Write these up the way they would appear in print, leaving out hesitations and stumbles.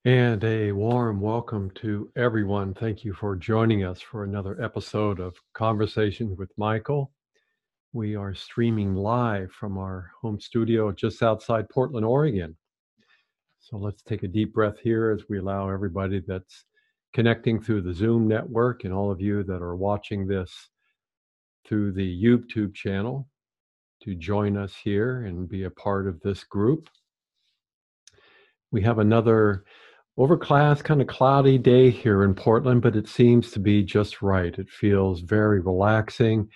And a warm welcome to everyone. Thank you for joining us for another episode of Conversations with Michael. We are streaming live from our home studio just outside Portland, Oregon. So let's take a deep breath here as we allow everybody that's connecting through the Zoom network and all of you that are watching this through the YouTube channel to join us here and be a part of this group. We have another overcast, kind of cloudy day here in Portland, but it seems to be just right. It feels very relaxing.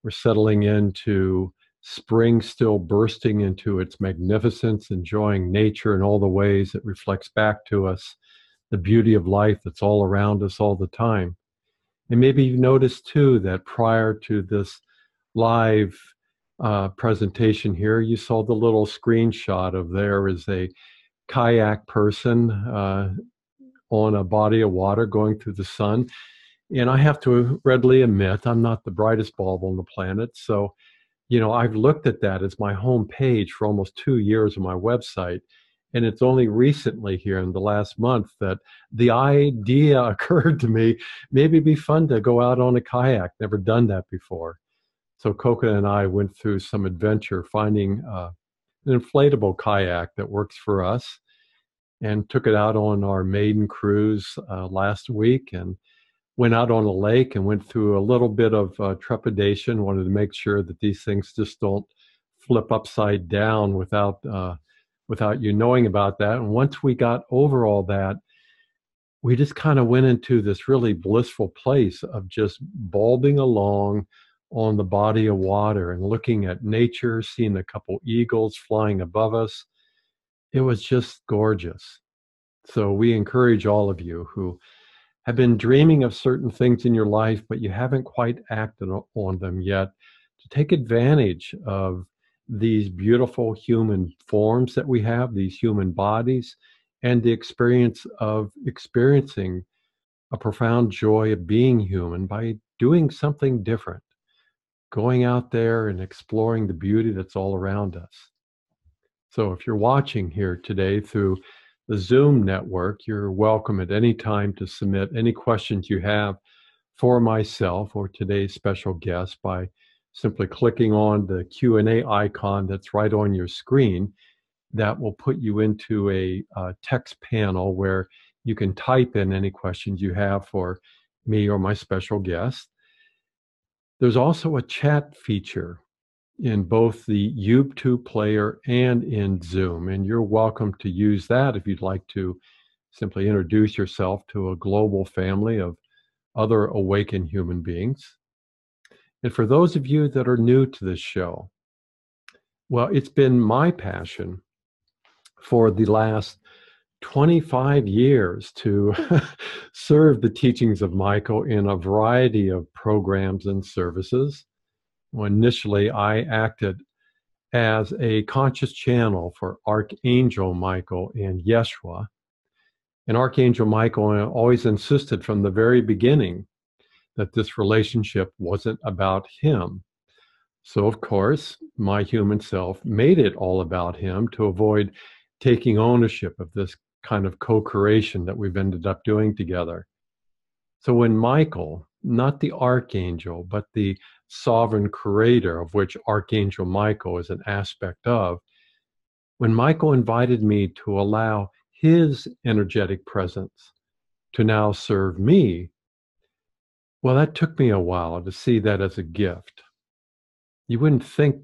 We're settling into spring, still bursting into its magnificence, enjoying nature in all the ways it reflects back to us the beauty of life that's all around us all the time. And maybe you've noticed too that prior to this live presentation here, you saw the little screenshot of there is a kayak person on a body of water going through the sun. And I have to readily admit, I'm not the brightest bulb on the planet. So, I've looked at that as my home page for almost 2 years on my website. And it's only recently here in the last month that the idea occurred to me, maybe it'd be fun to go out on a kayak. Never done that before. So Coca and I went through some adventure finding an inflatable kayak that works for us and took it out on our maiden cruise last week and went out on a lake and went through a little bit of trepidation. Wanted to make sure that these things just don't flip upside down without you knowing about that. And once we got over all that, we just kind of went into this really blissful place of just bulbing along on the body of water and looking at nature, seeing a couple eagles flying above us. It was just gorgeous. So we encourage all of you who have been dreaming of certain things in your life, but you haven't quite acted on them yet, to take advantage of these beautiful human forms that we have, these human bodies, and the experience of experiencing a profound joy of being human by doing something different, going out there and exploring the beauty that's all around us. So if you're watching here today through the Zoom network, you're welcome at any time to submit any questions you have for myself or today's special guest by simply clicking on the Q&A icon that's right on your screen. That will put you into a text panel where you can type in any questions you have for me or my special guest. There's also a chat feature in both the YouTube player and in Zoom, and you're welcome to use that if you'd like to simply introduce yourself to a global family of other awakened human beings. And for those of you that are new to this show, well, it's been my passion for the last 25 years to serve the teachings of Michael in a variety of programs and services. Well, initially, I acted as a conscious channel for Archangel Michael and Yeshua. And Archangel Michael always insisted from the very beginning that this relationship wasn't about him. So, of course, my human self made it all about him to avoid taking ownership of this kind of co-creation that we've ended up doing together. So when Michael, not the archangel, but the sovereign creator of which Archangel Michael is an aspect of, when Michael invited me to allow his energetic presence to now serve me, well, that took me a while to see that as a gift. You wouldn't think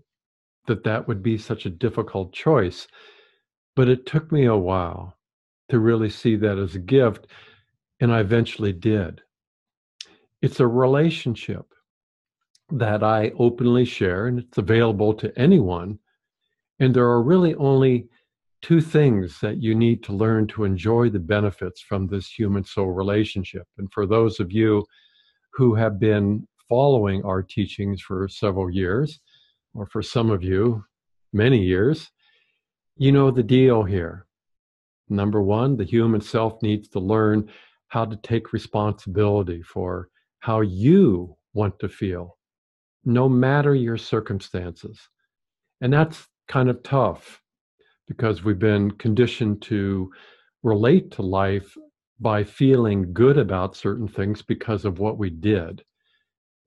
that that would be such a difficult choice, but it took me a while to really see that as a gift, and I eventually did. It's a relationship that I openly share, and it's available to anyone. And there are really only two things that you need to learn to enjoy the benefits from this human soul relationship. And for those of you who have been following our teachings for several years, or for some of you, many years, you know the deal here. Number one, the human self needs to learn how to take responsibility for how you want to feel, no matter your circumstances. And that's kind of tough because we've been conditioned to relate to life by feeling good about certain things because of what we did.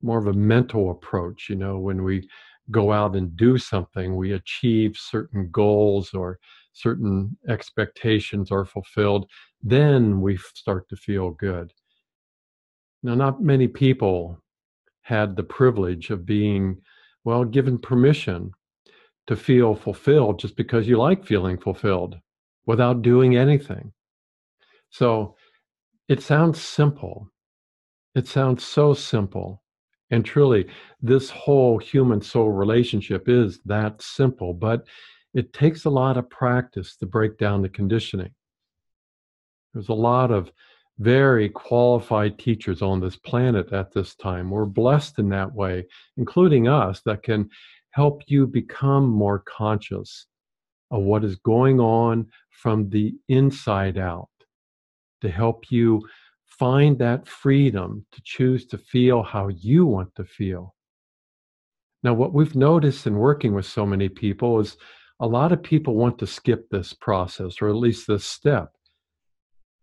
More of a mental approach, when we go out and do something, we achieve certain goals or certain expectations are fulfilled, then we start to feel good. Now, not many people had the privilege of being, well, given permission to feel fulfilled just because you like feeling fulfilled without doing anything. So it sounds simple. It sounds so simple. And truly, this whole human soul relationship is that simple, but it takes a lot of practice to break down the conditioning. There's a lot of very qualified teachers on this planet at this time. We're blessed in that way, including us, that can help you become more conscious of what is going on from the inside out, to help you find that freedom to choose to feel how you want to feel. Now, what we've noticed in working with so many people is a lot of people want to skip this process, or at least this step.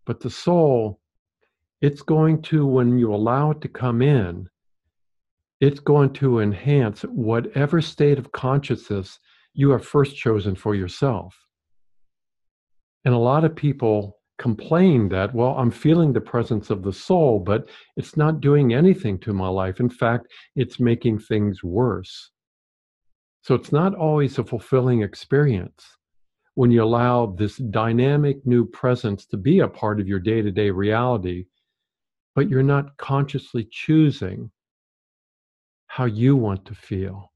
But the soul, it's going to, when you allow it to come in, it's going to enhance whatever state of consciousness you have first chosen for yourself. And a lot of people complain that, well, I'm feeling the presence of the soul, but it's not doing anything to my life. In fact, it's making things worse. So it's not always a fulfilling experience when you allow this dynamic new presence to be a part of your day-to-day reality, but you're not consciously choosing how you want to feel.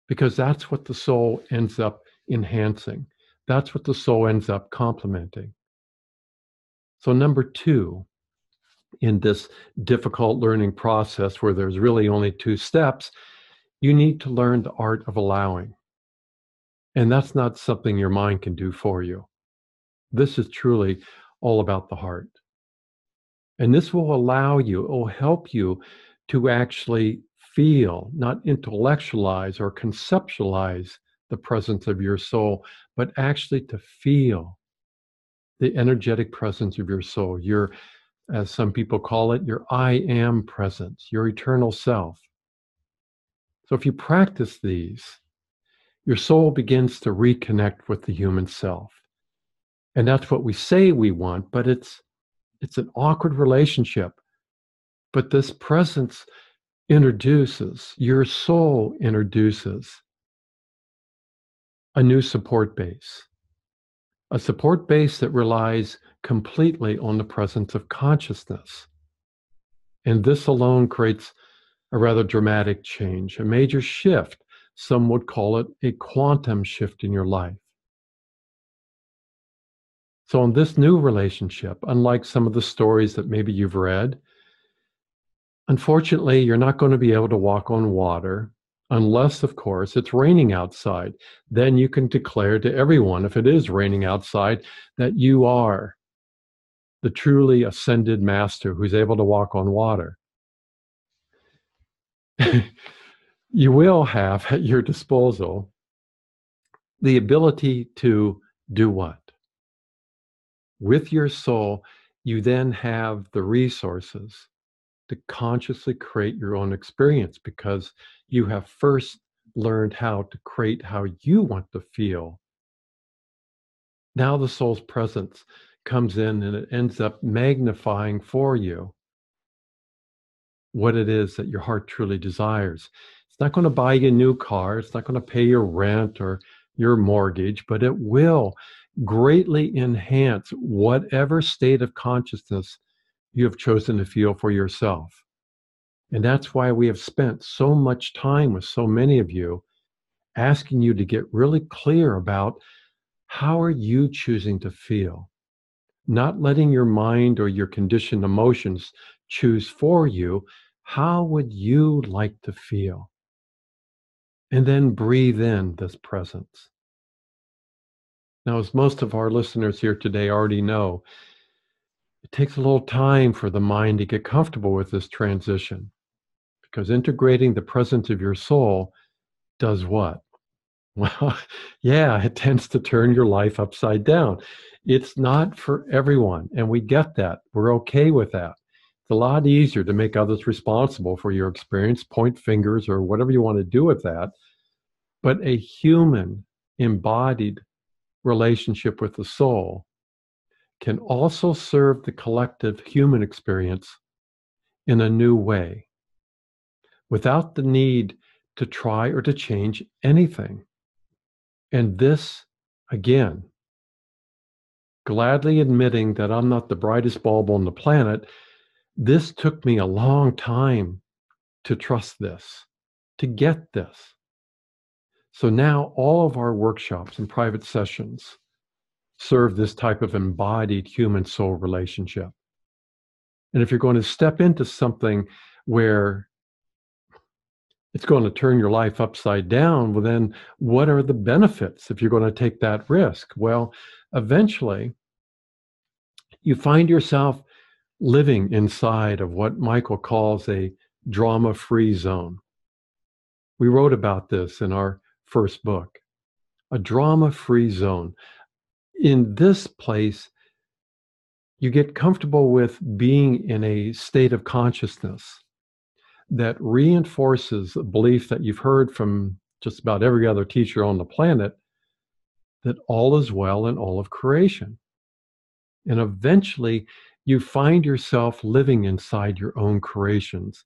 Because that's what the soul ends up enhancing. That's what the soul ends up complementing. So number 2, in this difficult learning process where there's really only 2 steps, you need to learn the art of allowing. And that's not something your mind can do for you. This is truly all about the heart. And this will allow you, it will help you to actually feel, not intellectualize or conceptualize the presence of your soul, but actually to feel the energetic presence of your soul, your, as some people call it, your I am presence, your eternal self. So if you practice these, your soul begins to reconnect with the human self. And that's what we say we want, but it's an awkward relationship. But this presence introduces, your soul introduces a new support base, a support base that relies completely on the presence of consciousness. And this alone creates a rather dramatic change, a major shift. Some would call it a quantum shift in your life. So in this new relationship, unlike some of the stories that maybe you've read, unfortunately, you're not going to be able to walk on water unless, of course, it's raining outside. Then you can declare to everyone, if it is raining outside, that you are the truly ascended master who's able to walk on water. You will have at your disposal the ability to do what? With your soul, you then have the resources to consciously create your own experience because you have first learned how to create how you want to feel. Now the soul's presence comes in and it ends up magnifying for you what it is that your heart truly desires. It's not going to buy you a new car. It's not going to pay your rent or your mortgage, but it will greatly enhance whatever state of consciousness you have chosen to feel for yourself. And that's why we have spent so much time with so many of you asking you to get really clear about how are you choosing to feel, not letting your mind or your conditioned emotions choose for you. How would you like to feel? And then breathe in this presence. Now, as most of our listeners here today already know, it takes a little time for the mind to get comfortable with this transition, because integrating the presence of your soul does what? Well, yeah, it tends to turn your life upside down. It's not for everyone, and we get that. We're okay with that. It's a lot easier to make others responsible for your experience, point fingers, or whatever you want to do with that. But a human embodied relationship with the soul can also serve the collective human experience in a new way without the need to try or to change anything. And this, again, gladly admitting that I'm not the brightest bulb on the planet, this took me a long time to trust this, to get this. So now all of our workshops and private sessions serve this type of embodied human soul relationship. And if you're going to step into something where it's going to turn your life upside down, well, then what are the benefits if you're going to take that risk? Well, eventually, you find yourself living inside of what Michael calls a drama-free zone. We wrote about this in our first book, a drama-free zone. In this place, you get comfortable with being in a state of consciousness that reinforces the belief that you've heard from just about every other teacher on the planet that all is well in all of creation. And eventually, you find yourself living inside your own creations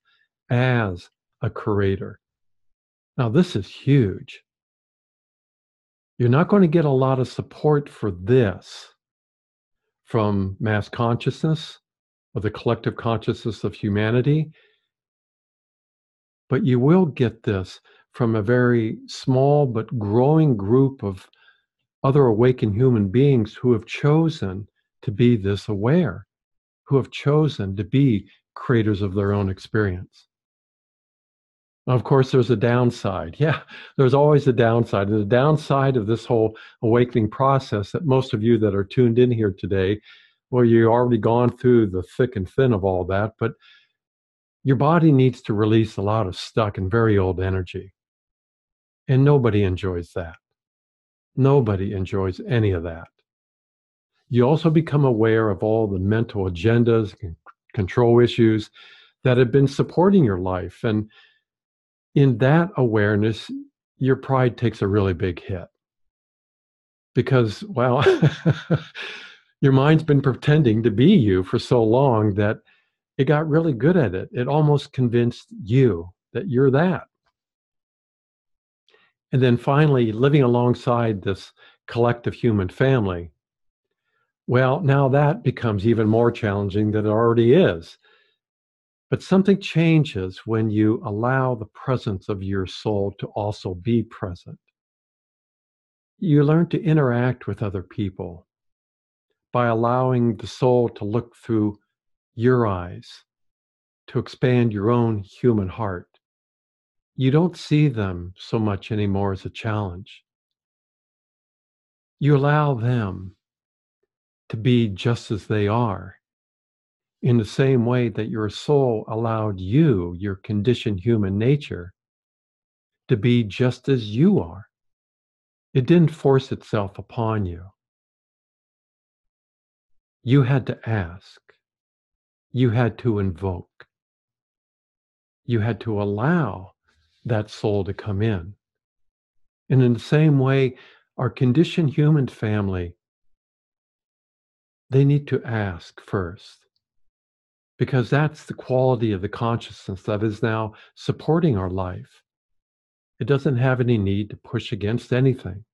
as a creator. Now, this is huge. You're not going to get a lot of support for this from mass consciousness or the collective consciousness of humanity, but you will get this from a very small but growing group of other awakened human beings who have chosen to be this aware, who have chosen to be creators of their own experience. Of course, there's a downside. Yeah, there's always a downside. And the downside of this whole awakening process that most of you that are tuned in here today, well, you've already gone through the thick and thin of all that, but your body needs to release a lot of stuck and very old energy. And nobody enjoys that. Nobody enjoys any of that. You also become aware of all the mental agendas and control issues that have been supporting your life. And in that awareness, your pride takes a really big hit because, well, your mind's been pretending to be you for so long that it got really good at it. It almost convinced you that you're that. And then finally, living alongside this collective human family, well, now that becomes even more challenging than it already is. But something changes when you allow the presence of your soul to also be present. You learn to interact with other people by allowing the soul to look through your eyes, to expand your own human heart. You don't see them so much anymore as a challenge. You allow them to be just as they are, in the same way that your soul allowed you, your conditioned human nature, to be just as you are. It didn't force itself upon you. You had to ask. You had to invoke. You had to allow that soul to come in. And in the same way, our conditioned human family, they need to ask first, because that's the quality of the consciousness that is now supporting our life. It doesn't have any need to push against anything.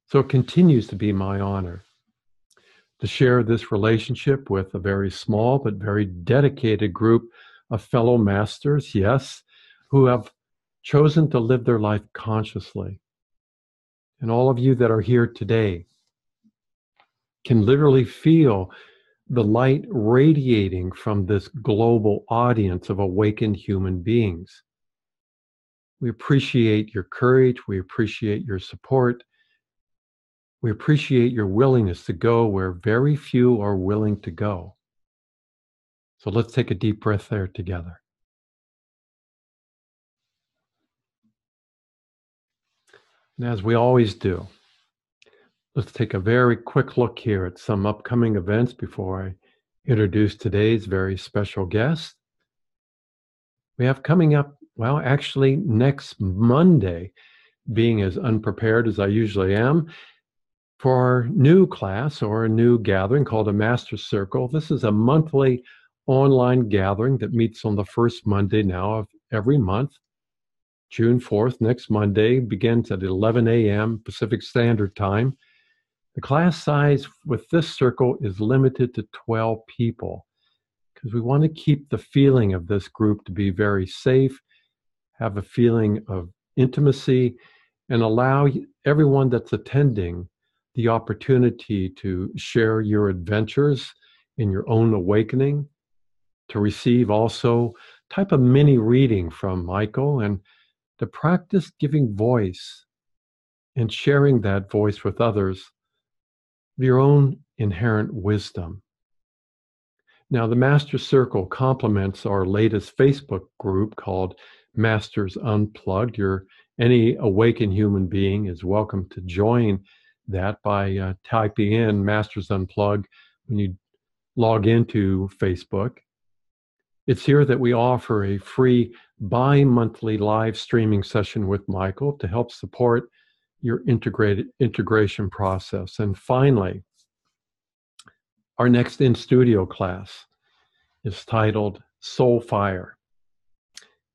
So it continues to be my honor to share this relationship with a very small but very dedicated group of fellow masters, yes, who have chosen to live their life consciously. And all of you that are here today can literally feel the light radiating from this global audience of awakened human beings. We appreciate your courage. We appreciate your support. We appreciate your willingness to go where very few are willing to go. So let's take a deep breath there together. And as we always do, let's take a very quick look here at some upcoming events before I introduce today's very special guest. We have coming up, well, actually next Monday, being as unprepared as I usually am, for our new class or a new gathering called a Master Circle. This is a monthly online gathering that meets on the first Monday now of every month. June 4th, next Monday, begins at 11 a.m. Pacific Standard Time. The class size with this circle is limited to 12 people because we want to keep the feeling of this group to be very safe, have a feeling of intimacy, and allow everyone that's attending the opportunity to share your adventures in your own awakening, to receive also type of mini reading from Michael, and to practice giving voice and sharing that voice with others, your own inherent wisdom. Now, the Master Circle complements our latest Facebook group called Masters Unplugged. Any awakened human being is welcome to join that by typing in Masters Unplugged when you log into Facebook. It's here that we offer a free bi-monthly live streaming session with Michael to help support your integration process. And finally, our next in-studio class is titled Soul Fire.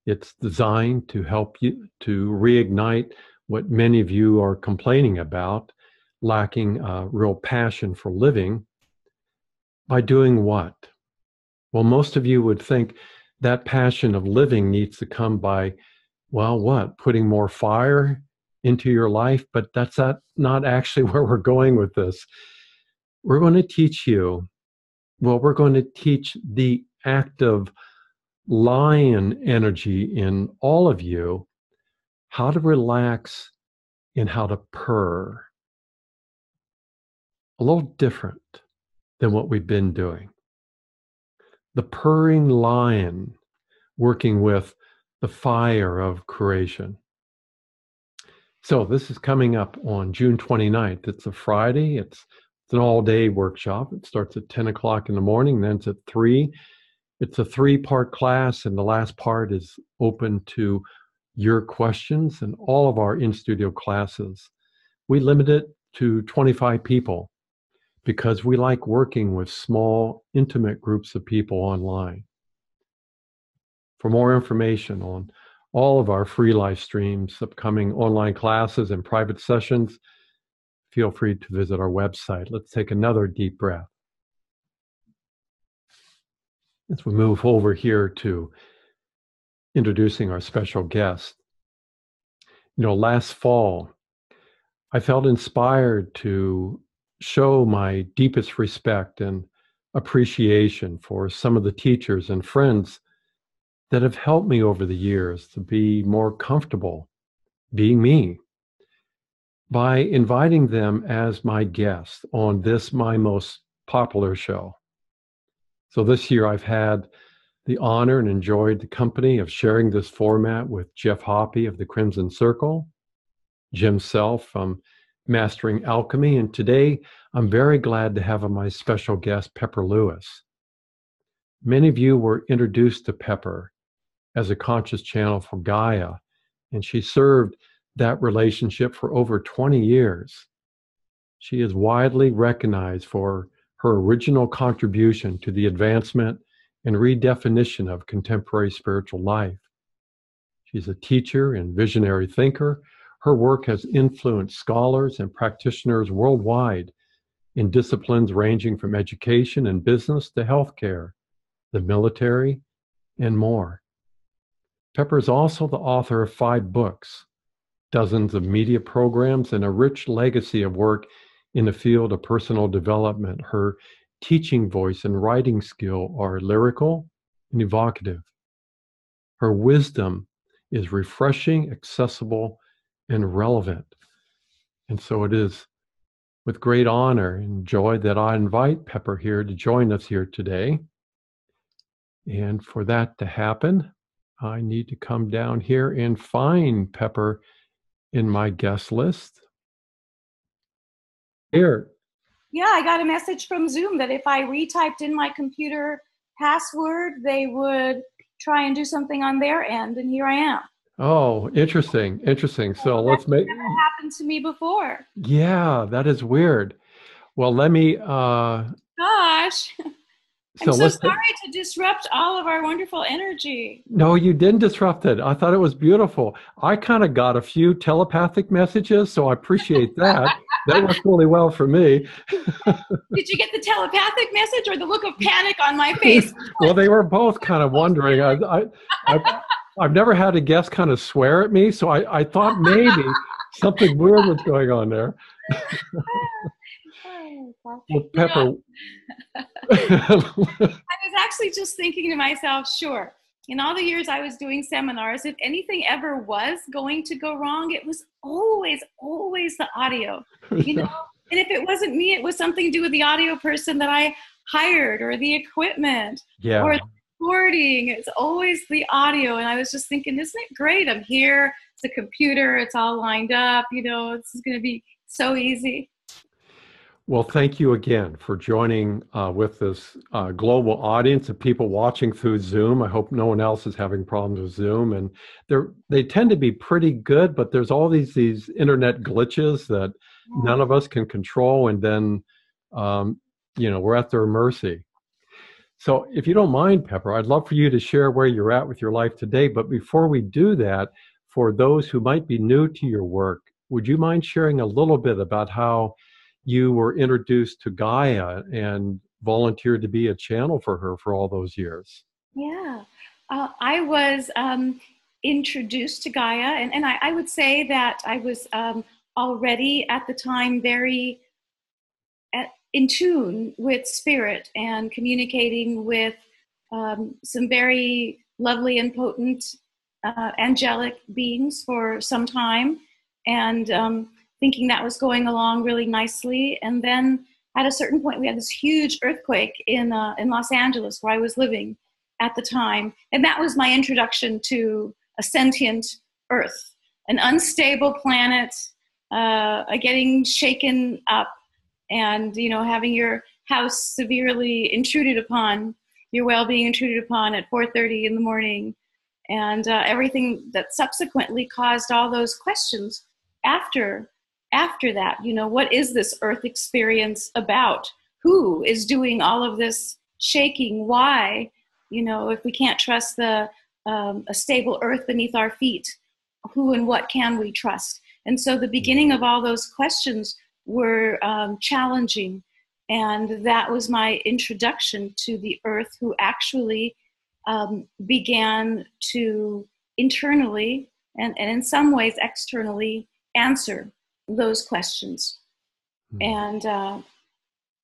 It's designed to help you to reignite what many of you are complaining about, lacking real passion for living, by doing what? Well, most of you would think that passion of living needs to come by, well, what? Putting more fire into your life, but that's not actually where we're going with this. We're going to teach you, we're going to teach the active lion energy in all of you how to relax and how to purr. A little different than what we've been doing. The purring lion working with the fire of creation. So this is coming up on June 29th. It's a Friday. It's an all-day workshop. It starts at 10 o'clock in the morning, then it's at 3. It's a 3-part class, and the last part is open to your questions. And all of our in-studio classes, we limit it to 25 people because we like working with small, intimate groups of people online. For more information on all of our free live streams, upcoming online classes, and private sessions, feel free to visit our website. Let's take another deep breath. As we move over here to introducing our special guest. Last fall, I felt inspired to show my deepest respect and appreciation for some of the teachers and friends that have helped me over the years to be more comfortable being me by inviting them as my guest on this, my most popular show. So this year I've had the honor and enjoyed the company of sharing this format with Jeff Hoppe of the Crimson Circle, Jim Self from Mastering Alchemy, and today I'm very glad to have my special guest, Pepper Lewis. Many of you were introduced to Pepper as a conscious channel for Gaia, and she served that relationship for over 20 years. She is widely recognized for her original contribution to the advancement and redefinition of contemporary spiritual life. She's a teacher and visionary thinker. Her work has influenced scholars and practitioners worldwide in disciplines ranging from education and business to healthcare, the military, and more. Pepper is also the author of 5 books, dozens of media programs, and a rich legacy of work in the field of personal development. Her teaching voice and writing skill are lyrical and evocative. Her wisdom is refreshing, accessible, and relevant. And so it is with great honor and joy that I invite Pepper here to join us here today. And for that to happen, I need to come down here and find Pepper in my guest list. Here. Yeah, I got a message from Zoom that if I retyped in my computer password, they would try and do something on their end, and here I am. Oh, interesting. Interesting. So That's let's make, never happened to me before. yeah, that is weird. Well, let me, Gosh, I'm so so let's, sorry to disrupt all of our wonderful energy. no, you didn't disrupt it. I thought it was beautiful. I kind of got a few telepathic messages, so I appreciate that. That worked really well for me. Did you get the telepathic message or the look of panic on my face? Well, they were both kind of wondering. I, I've never had a guest kind of swear at me, so I thought maybe something weird was going on there. Well, You know, Pepper. I was actually just thinking to myself, sure, in all the years I was doing seminars, if anything ever was going to go wrong, it was always the audio, you know? Yeah, And if it wasn't me, it was something to do with the audio person that I hired or the equipment or yeah, the recording. It's always the audio. And I was just thinking, isn't it great? I'm here. It's a computer. It's all lined up. You know, this is going to be so easy. well, thank you again for joining with this global audience of people watching through Zoom. I hope no one else is having problems with Zoom. And they tend to be pretty good, but there's all these internet glitches that none of us can control, and then um, we're at their mercy. So, if you don't mind, Pepper, I'd love for you to share where you're at with your life today. But before we do that, for those who might be new to your work, would you mind sharing a little bit about how you were introduced to Gaia and volunteered to be a channel for her for all those years? Yeah. I was introduced to Gaia, and I would say that I was already at the time very in tune with spirit and communicating with some very lovely and potent angelic beings for some time, and thinking that was going along really nicely. And then at a certain point, we had this huge earthquake in Los Angeles, where I was living at the time, and that was my introduction to a sentient Earth, an unstable planet, getting shaken up, and having your house severely intruded upon, your well-being intruded upon at 4:30 in the morning, and everything that subsequently caused all those questions after that. What is this Earth experience about? Who is doing all of this shaking? Why? If we can't trust a stable Earth beneath our feet, who and what can we trust? And so the beginning of all those questions were challenging. And that was my introduction to the Earth, who actually began to internally and in some ways externally answer those questions. And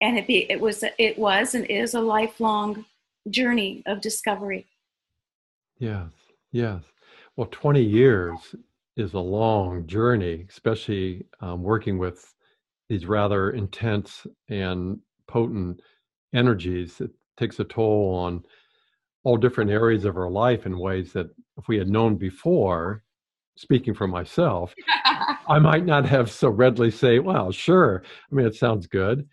it was and is a lifelong journey of discovery. Yes, yes. Well, 20 years is a long journey, especially working with these rather intense and potent energies. It takes a toll on all different areas of our life in ways that if we had known before, speaking for myself, I might not have so readily say, well, sure. I mean, it sounds good,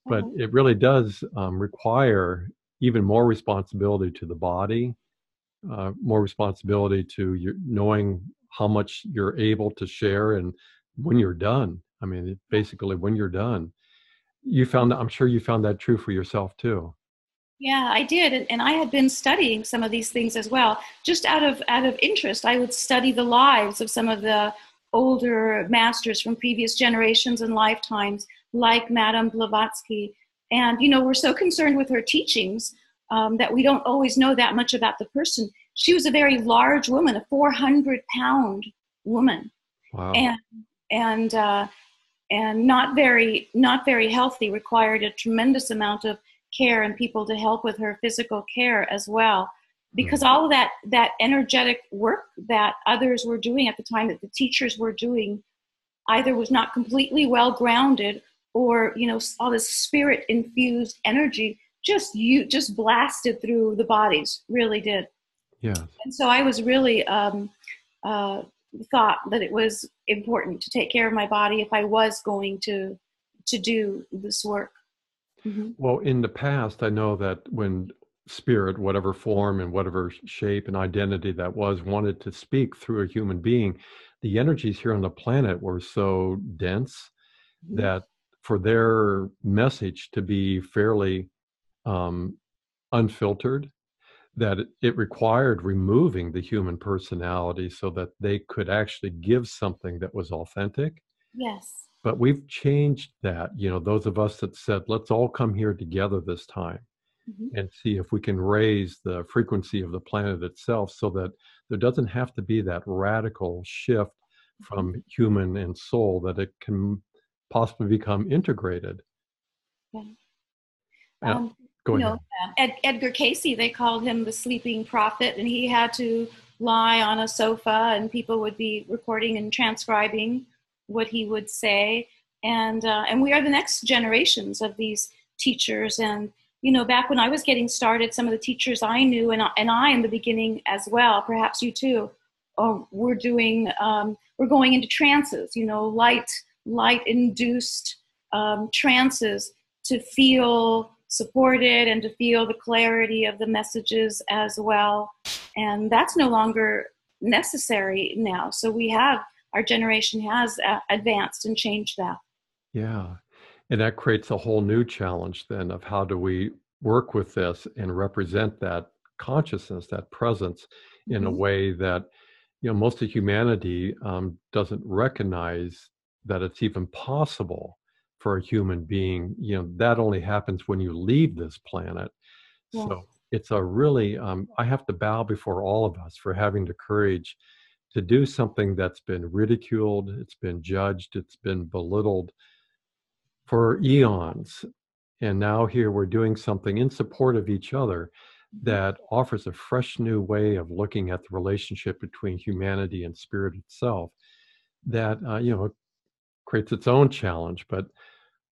but it really does require even more responsibility to the body, more responsibility to your knowing how much you're able to share and when you're done. I mean, basically when you're done. I'm sure you found that true for yourself too. Yeah, I did, and I had been studying some of these things as well. Just out of interest, I would study the lives of some of the older masters from previous generations and lifetimes, like Madame Blavatsky. And we're so concerned with her teachings that we don't always know that much about the person. She was a very large woman, a 400-pound woman, Wow. and and uh, and not very healthy. Required a tremendous amount of care and people to help with her physical care as well, because Mm. all of that energetic work that others were doing at the time, that the teachers were doing, either was not completely well grounded, or all this spirit infused energy just blasted through the bodies, really did. Yes. And so I was really uh, thought that it was important to take care of my body if I was going to do this work. Mm-hmm. Well, in the past, I know that when spirit, whatever form and whatever shape and identity that was, wanted to speak through a human being, the energies here on the planet were so dense Mm-hmm. that for their message to be fairly um, unfiltered, that it required removing the human personality so that they could actually give something that was authentic. Yes. But we've changed that, those of us that said, let's all come here together this time Mm-hmm. and see if we can raise the frequency of the planet itself so that there doesn't have to be that radical shift Mm-hmm. from human and soul, that it can possibly become integrated. Yeah. Uh, Go You know, ahead. Edgar Casey, they called him the sleeping prophet, and he had to lie on a sofa, and people would be recording and transcribing what he would say. And we are the next generations of these teachers. And back when I was getting started, some of the teachers I knew, and I in the beginning as well, perhaps you too, we're going into trances, light induced trances to feel supported and to feel the clarity of the messages as well. And that's no longer necessary now. So our generation has advanced and changed that. Yeah. And that creates a whole new challenge then of how do we work with this and represent that consciousness, that presence in a Mm-hmm. way that, most of humanity doesn't recognize that it's even possible for a human being. That only happens when you leave this planet. Yeah. So it's a really, I have to bow before all of us for having the courage to do something that's been ridiculed, it's been judged, it's been belittled for eons. And now here we're doing something in support of each other Mm-hmm. that offers a fresh new way of looking at the relationship between humanity and spirit itself that, creates its own challenge. But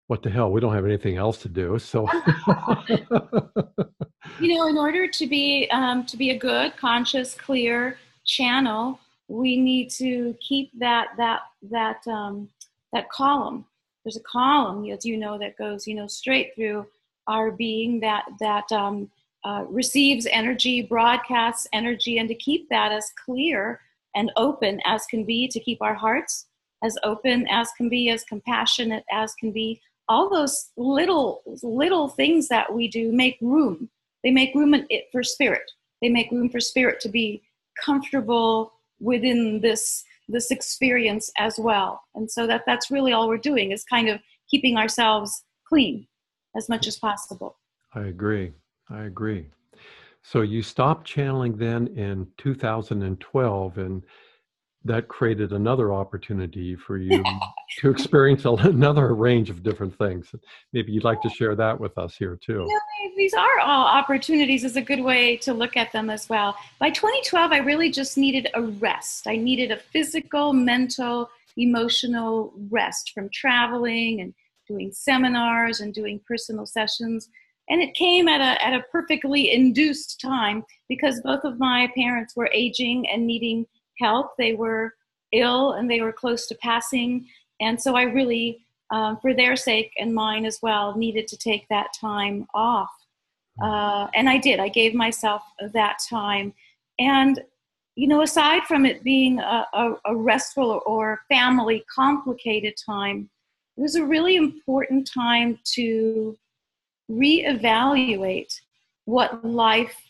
what the hell, we don't have anything else to do. So, In order to be a good, conscious, clear channel, we need to keep that column. There's a column, as you know, that goes straight through our being that receives energy, broadcasts energy, and to keep that as clear and open as can be, to keep our hearts as open as can be, as compassionate as can be. All those little things that we do make room. They make room for spirit. They make room for spirit to be comfortable within this experience as well. And so that's really all we're doing, is kind of keeping ourselves clean as much as possible. I agree. I agree. So you stopped channeling then in 2012, and that created another opportunity for you to experience another range of different things. Maybe you'd like to share that with us here too. These are all opportunities, is a good way to look at them as well. By 2012, I really just needed a rest. I needed a physical, mental, emotional rest from traveling and doing seminars and doing personal sessions. And it came at a perfectly induced time, because both of my parents were aging and needing help. They were ill and they were close to passing. And so I really, for their sake and mine as well, needed to take that time off. And I did. I gave myself that time. And, aside from it being a restful or family complicated time, it was a really important time to reevaluate what life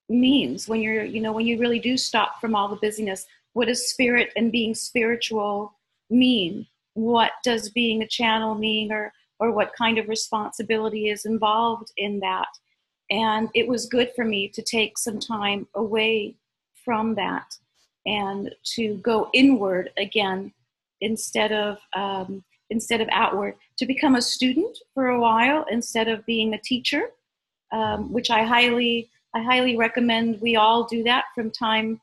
means when when you really do stop from all the busyness. What does spirit and being spiritual mean? What does being a channel mean, or what kind of responsibility is involved in that? And it was good for me to take some time away from that and to go inward again instead of outward, to become a student for a while instead of being a teacher, which I highly recommend we all do that from time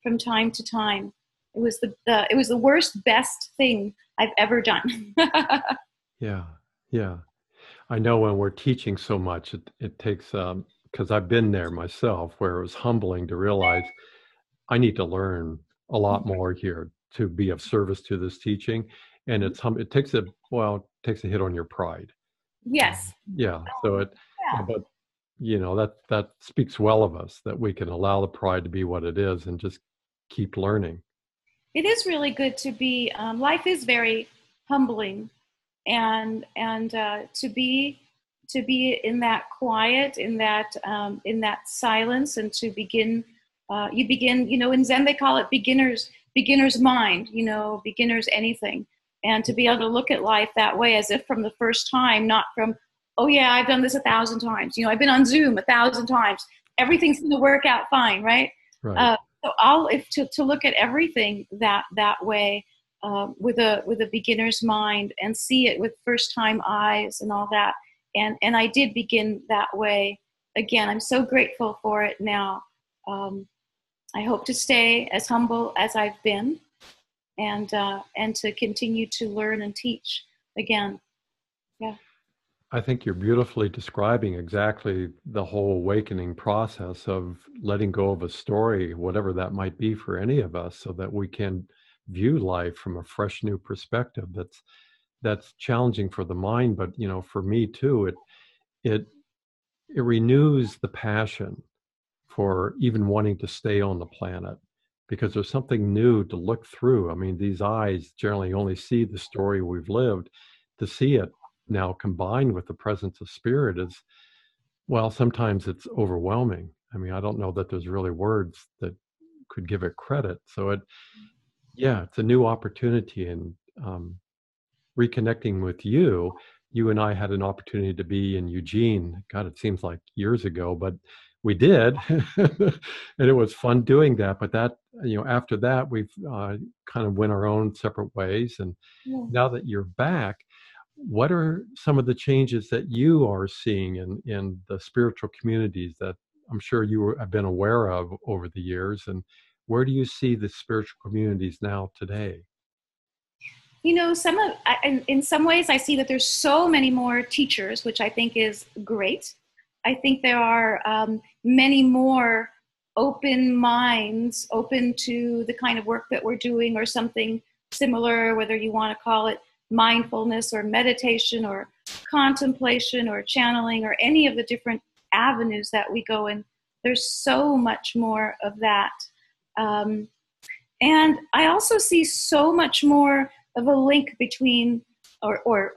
to time. It was the worst, best thing I've ever done. Yeah, yeah. I know when we're teaching so much, it takes, because I've been there myself, where it was humbling to realize I need to learn a lot more here. to be of service to this teaching, and it takes a hit on your pride. Yes. Yeah. So Yeah. but that speaks well of us, that we can allow the pride to be what it is and just keep learning. It is really good to be. Life is very humbling, and to be in that quiet, in that silence, and to begin. You begin. In Zen they call it beginner's mind. Beginner's anything, and to be able to look at life that way, as if from the first time, not from, oh yeah, I've done this 1,000 times. I've been on Zoom 1,000 times. Everything's going to work out fine, right? Right. So to look at everything that way, with a beginner's mind, and see it with first time eyes and all that. And I did begin that way. Again, I'm so grateful for it now. I hope to stay as humble as I've been, and to continue to learn and teach again. Yeah. I think you're beautifully describing exactly the whole awakening process of letting go of a story, whatever that might be for any of us, so that we can view life from a fresh new perspective. That's challenging for the mind, but for me too, it renews the passion for even wanting to stay on the planet, because there's something new to look through. I mean, these eyes generally only see the story we've lived. To see it now combined with the presence of spirit is, well, sometimes it's overwhelming. I mean, I don't know that there's really words that could give it credit. So it's a new opportunity. And reconnecting with you and I had an opportunity to be in Eugene. God, it seems like years ago, but we did. And it was fun doing that. But after that, we've kind of went our own separate ways. And now that you're back, what are some of the changes that you are seeing in the spiritual communities that I'm sure you have been aware of over the years? And where do you see the spiritual communities now today? In some ways, I see that there's so many more teachers, which I think is great. I think there are many more open minds, open to the kind of work that we're doing, or something similar, whether you want to call it mindfulness or meditation or contemplation or channeling or any of the different avenues that we go in. There's so much more of that. And I also see so much more of a link between or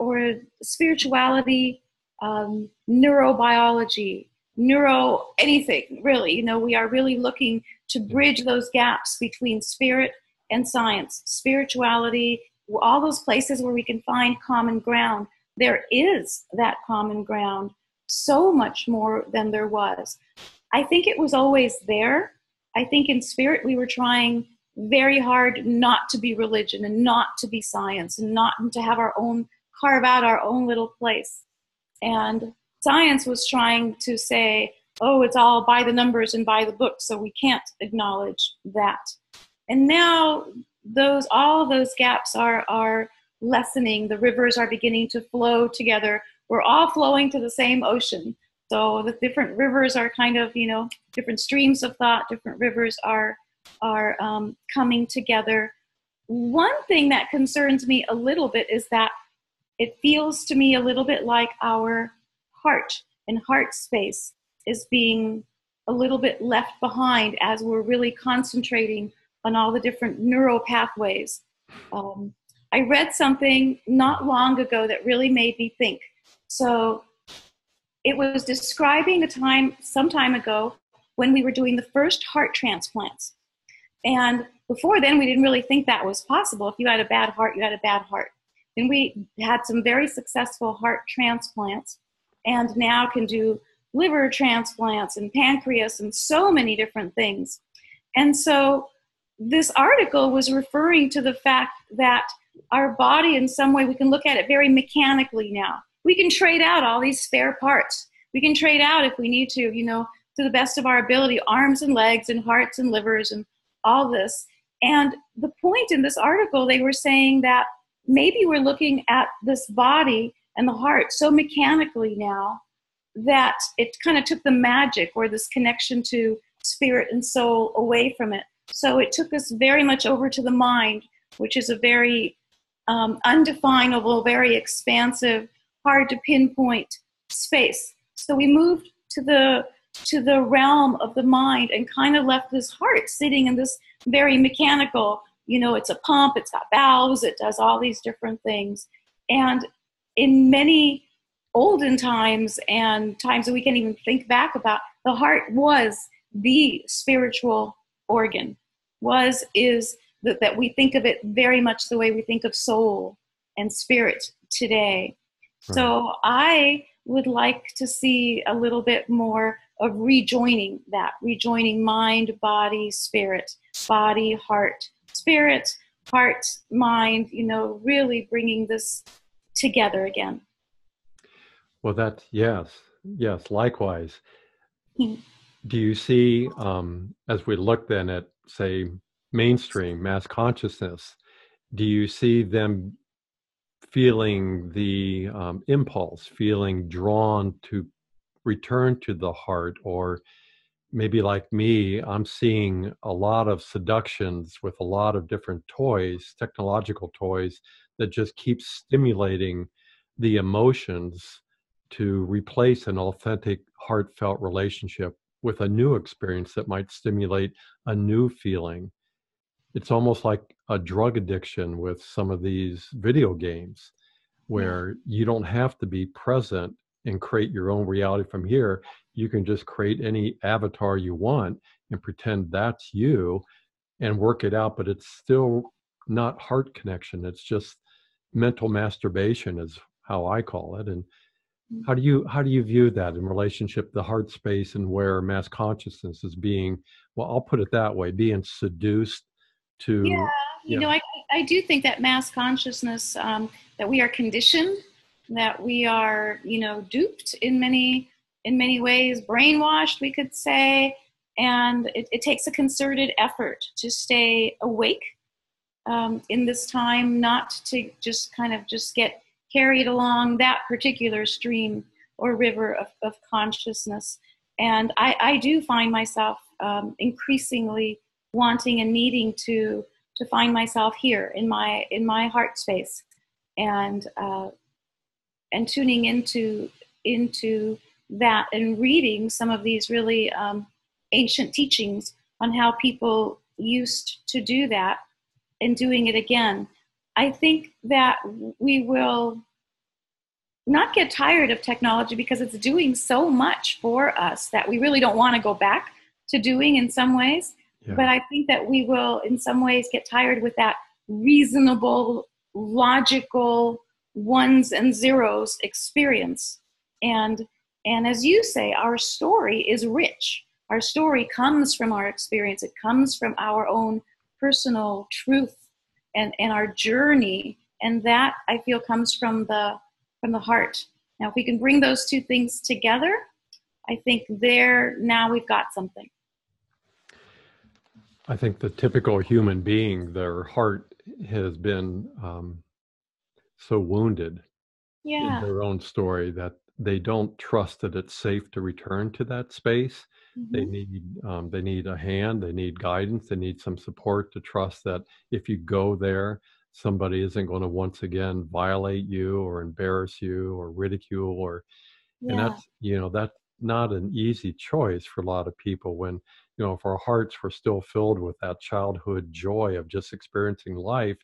spirituality, neurobiology, anything really. We are really looking to bridge those gaps between spirit and science, spirituality, all those places where we can find common ground. There is that common ground, so much more than there was. I think it was always there. I think in spirit we were trying very hard not to be religion and not to be science and not to have carve out our own little place. And science was trying to say, oh, it's all by the numbers and by the book, so we can't acknowledge that. And now all of those gaps are lessening. The rivers are beginning to flow together. We're all flowing to the same ocean. So the different rivers are kind of, different streams of thought, different rivers are coming together. One thing that concerns me a little bit is that it feels to me a little bit like our heart and heart space is being a little bit left behind as we're really concentrating on all the different neural pathways. I read something not long ago that really made me think. So it was describing some time ago when we were doing the first heart transplants. And before then, we didn't really think that was possible. If you had a bad heart, you had a bad heart. Then we had some very successful heart transplants, and now can do liver transplants and pancreas and so many different things. And so this article was referring to the fact that our body, in some way, we can look at it very mechanically now. We can trade out all these spare parts. We can trade out, if we need to, to the best of our ability, arms and legs and hearts and livers and all this. And the point in this article, they were saying that maybe we're looking at this body and the heart so mechanically now that it kind of took the magic or this connection to spirit and soul away from it. So it took us very much over to the mind, which is a very undefinable, very expansive, hard to pinpoint space. So we moved to the realm of the mind and kind of left this heart sitting in this very mechanical, it's a pump, it's got valves, it does all these different things. And in many olden times and times that we can even think back about, the heart was the spiritual organ, is that we think of it very much the way we think of soul and spirit today. Right. So I would like to see a little bit more of rejoining mind, body, spirit, body, heart, spirit, heart, mind, really bringing this together again. Well, yes, likewise. Hmm. Do you see, as we look then at, say, mainstream mass consciousness, do you see them feeling the impulse, feeling drawn to return to the heart? Or maybe like me, I'm seeing a lot of seductions with a lot of different toys, technological toys, that just keep stimulating the emotions to replace an authentic, heartfelt relationship with a new experience that might stimulate a new feeling. It's almost like a drug addiction with some of these video games, Yeah. where you don't have to be present and create your own reality from here. You can just create any avatar you want and pretend that's you and work it out, but it's still not heart connection. It's just mental masturbation is how I call it. And how do you view that in relationship to the heart space, and where mass consciousness is being, well, I'll put it that way, being seduced Yeah, to, yeah, I do think that mass consciousness, that we are conditioned, that we are, duped in many ways, brainwashed, we could say, and it takes a concerted effort to stay awake in this time, not to just kind of just get carried along that particular stream or river of consciousness. And I do find myself increasingly wanting and needing to find myself here in my heart space, and tuning into that, and reading some of these really ancient teachings on how people used to do that, and doing it again. I think that we will not get tired of technology because it's doing so much for us that we really don't want to go back to doing in some ways. yeah. But I think that we will in some ways get tired with that reasonable, logical ones and zeros experience. And as you say, our story is rich. Our story comes from our experience. It comes from our own personal truth and our journey. And that, I feel, comes from the heart. Now, if we can bring those two things together, I think now we've got something. I think the typical human being, their heart has been so wounded in Yeah. their own story that they don't trust that it's safe to return to that space. Mm-hmm. They need a hand, they need guidance, they need some support to trust that if you go there, somebody isn't going to once again violate you or embarrass you or ridicule. And Yeah. that's not an easy choice for a lot of people when, if our hearts were still filled with that childhood joy of just experiencing life,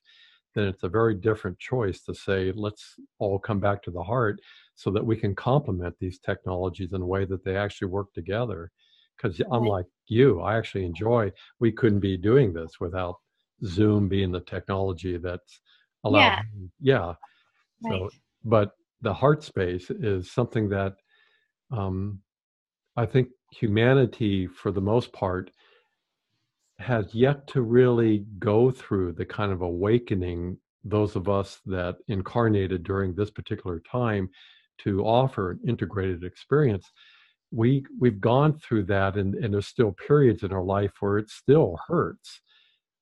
then it's a very different choice to say, let's all come back to the heart so that we can complement these technologies in a way that they actually work together. Because I'm Right. like you, I actually enjoy, we couldn't be doing this without Zoom being the technology that's allowed. Yeah. Yeah. Right. So, but the heart space is something that um, I think humanity, for the most part, has yet to really go through the kind of awakening, those of us that incarnated during this particular time, to offer an integrated experience. We've gone through that, and there's still periods in our life where it still hurts.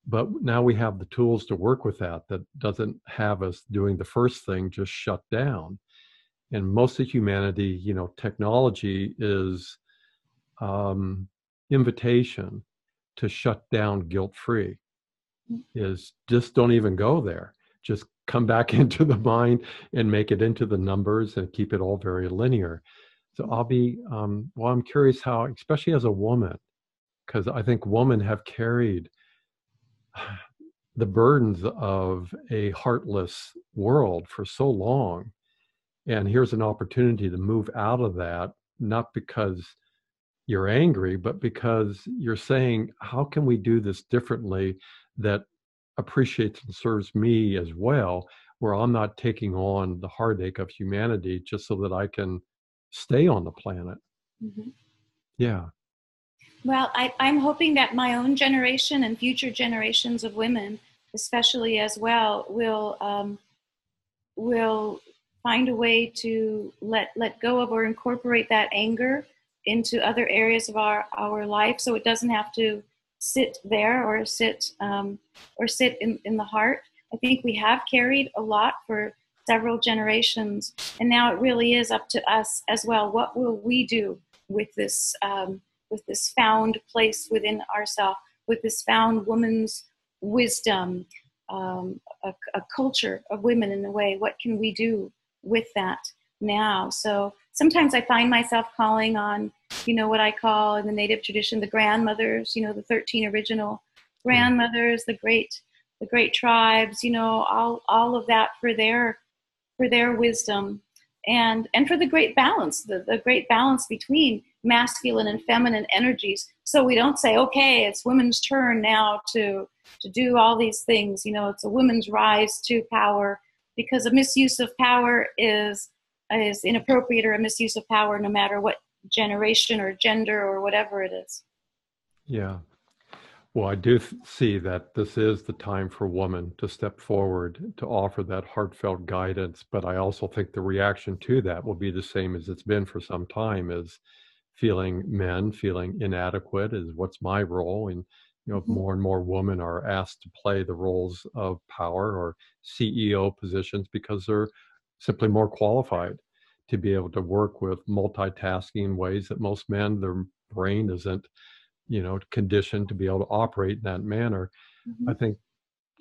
But now we have the tools to work with that doesn't have us doing the first thing, just shut down. And most of humanity, technology is invitation to shut down guilt-free. is just don't even go there. Just come back into the mind and make it into the numbers and keep it all very linear. So I'll be, well, I'm curious how, especially as a woman, because I think women have carried the burdens of a heartless world for so long. And here's an opportunity to move out of that, not because you're angry, but because you're saying, how can we do this differently that appreciates and serves me as well, where I'm not taking on the heartache of humanity just so that I can stay on the planet? Mm-hmm. Yeah. Well, I'm hoping that my own generation and future generations of women, especially as well, will find a way to let go of or incorporate that anger into other areas of our life, so it doesn't have to sit there or sit in the heart. I think we have carried a lot for several generations, and now it really is up to us as well. What will we do with this found place within ourselves, with this found woman's wisdom, a culture of women in a way? What can we do with that now? So sometimes I find myself calling on, what I call in the Native tradition, the grandmothers, the 13 original grandmothers, the great tribes, all of that for their wisdom and for the great balance, the great balance between masculine and feminine energies. So we don't say, okay, it's women's turn now to do all these things. It's a women's rise to power, because a misuse of power is inappropriate, or a misuse of power no matter what generation or gender or whatever it is. Yeah. Well, I do see that this is the time for women to step forward to offer that heartfelt guidance. But I also think the reaction to that will be the same as it's been for some time, is men feeling inadequate, is what's my role? And, more and more women are asked to play the roles of power or CEO positions because they're simply more qualified to be able to work with multitasking in ways that most men, their brain isn't conditioned to be able to operate in that manner. Mm-hmm. I think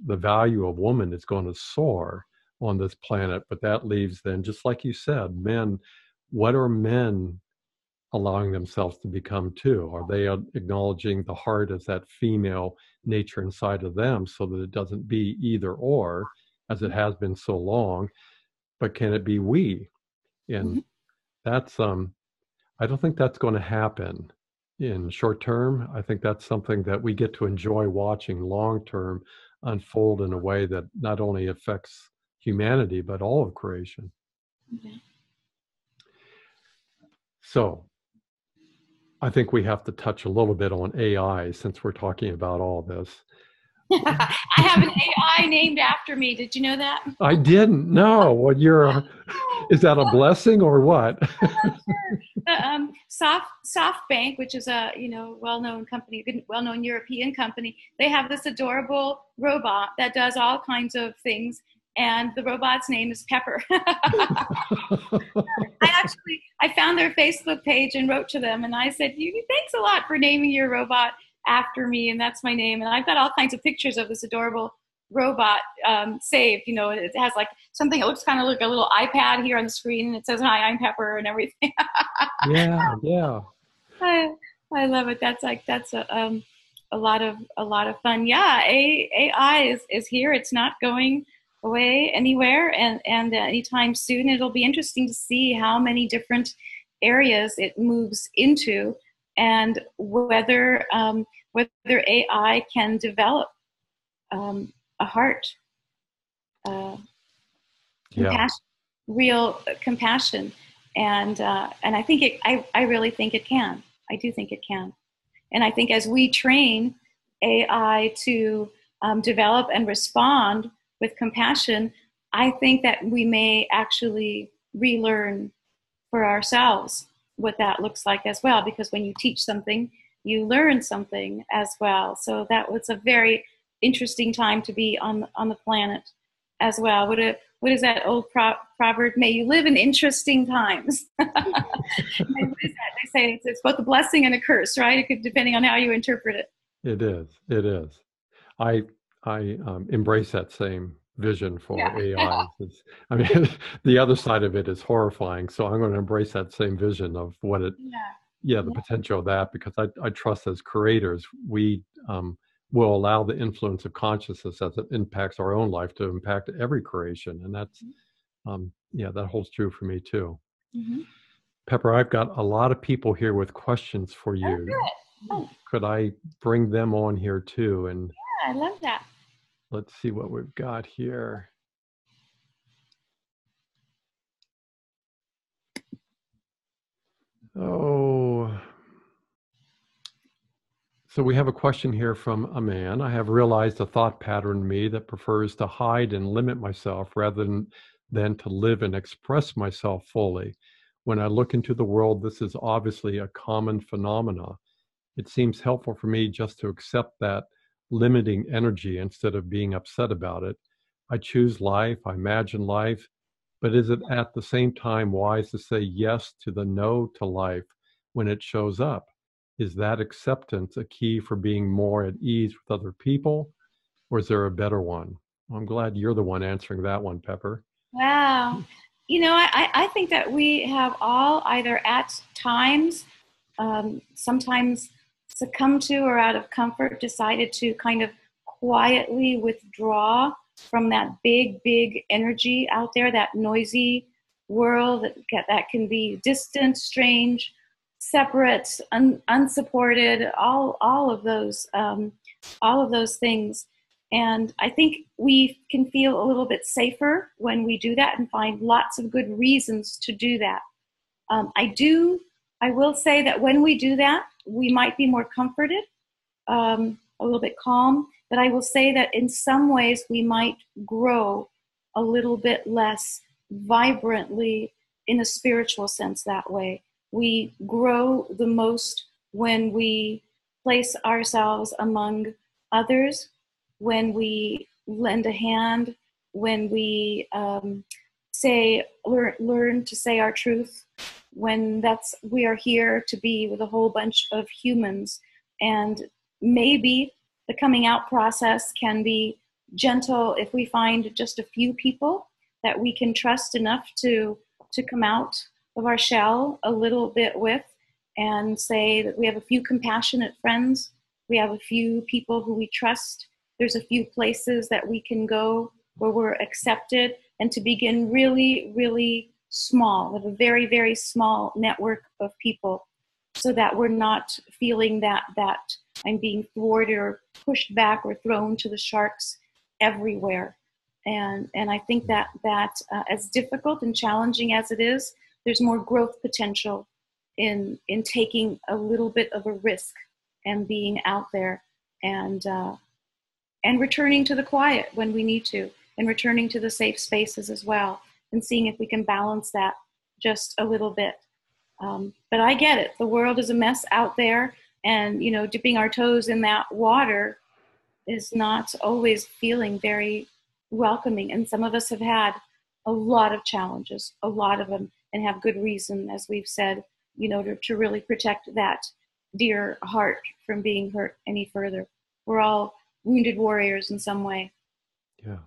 the value of woman is going to soar on this planet, but that leaves then, just like you said, men. What are men allowing themselves to become too? Are they acknowledging the heart as that female nature inside of them, so that it doesn't be either or, as it has been so long, but can it be we? And that's I don't think that's going to happen in short term. I think that's something that we get to enjoy watching long term unfold in a way that not only affects humanity, but all of creation. Okay. So I think we have to touch a little bit on AI since we're talking about all this. I have an AI named after me. Did you know that? I didn't know. What is that a blessing or what? SoftBank, which is a well-known company, well-known European company, they have this adorable robot that does all kinds of things, and the robot's name is Pepper. I found their Facebook page and wrote to them, and I said, thanks a lot for naming your robot after me, and that's my name. And I've got all kinds of pictures of this adorable robot saved. It has like something that looks kind of like a little iPad here on the screen, and it says, "Hi, I'm Pepper," and everything. Yeah. I love it. That's a lot of fun. Yeah, AI is here. It's not going away anywhere, and anytime soon. It'll be interesting to see how many different areas it moves into, and whether AI can develop a heart, compassion, real compassion, and I think I really think it can. I do think it can, and I think as we train AI to develop and respond with compassion, I think that we may actually relearn for ourselves what that looks like as well. Because when you teach something, you learn something as well. So that was a very interesting time to be on the planet as well. What is that old proverb? May you live in interesting times. What is that? They say it's both a blessing and a curse, right? It could, depending on how you interpret it. It is. I I embrace that same vision for Yeah. AI. I mean, the other side of it is horrifying. So I'm going to embrace that same vision of what it, Yeah. yeah, the Yeah. potential of that, because I trust as creators, we will allow the influence of consciousness as it impacts our own life to impact every creation. And that's, yeah, that holds true for me too. Mm-hmm. Pepper, I've got a lot of people here with questions for Oh, you. good. Oh, Could I bring them on here too? And yeah, I love that. let's see what we've got here. Oh, so we have a question here from a man. I have realized a thought pattern in me that prefers to hide and limit myself rather than to live and express myself fully. When I look into the world, this is obviously a common phenomena. It seems helpful for me just to accept that limiting energy instead of being upset about it. I choose life, I imagine life, but is it at the same time wise to say yes to the no to life when it shows up? Is that acceptance a key for being more at ease with other people, or is there a better one? I'm glad you're the one answering that one, Pepper. Wow. I think that we have all either at times, sometimes succumbed to or out of comfort decided to kind of quietly withdraw from that big, big energy out there, that noisy world that can be distant, strange, separate, unsupported, all of those things. And I think we can feel a little bit safer when we do that and find lots of good reasons to do that. Um, I do, I will say that when we do that, we might be more comforted, a little bit calm. But I will say that in some ways we might grow a little bit less vibrantly in a spiritual sense that way. We grow the most when we place ourselves among others, when we lend a hand, when we learn to say our truth, when that's we are here to be with a whole bunch of humans. And maybe the coming out process can be gentle if we find just a few people that we can trust enough to come out of our shell a little bit with, and say that we have a few compassionate friends, we have a few people who we trust, there's a few places that we can go where we're accepted, and to begin really, really small, with a very, very small network of people, so that we're not feeling that I'm being thwarted or pushed back or thrown to the sharks everywhere. And I think that as difficult and challenging as it is, there's more growth potential in taking a little bit of a risk and being out there, and returning to the quiet when we need to, and returning to the safe spaces as well, and seeing if we can balance that just a little bit. But I get it. The world is a mess out there, and dipping our toes in that water is not always feeling very welcoming. And some of us have had a lot of challenges, a lot of them, and have good reason, as we've said, to really protect that dear heart from being hurt any further. We're all wounded warriors in some way. Yeah,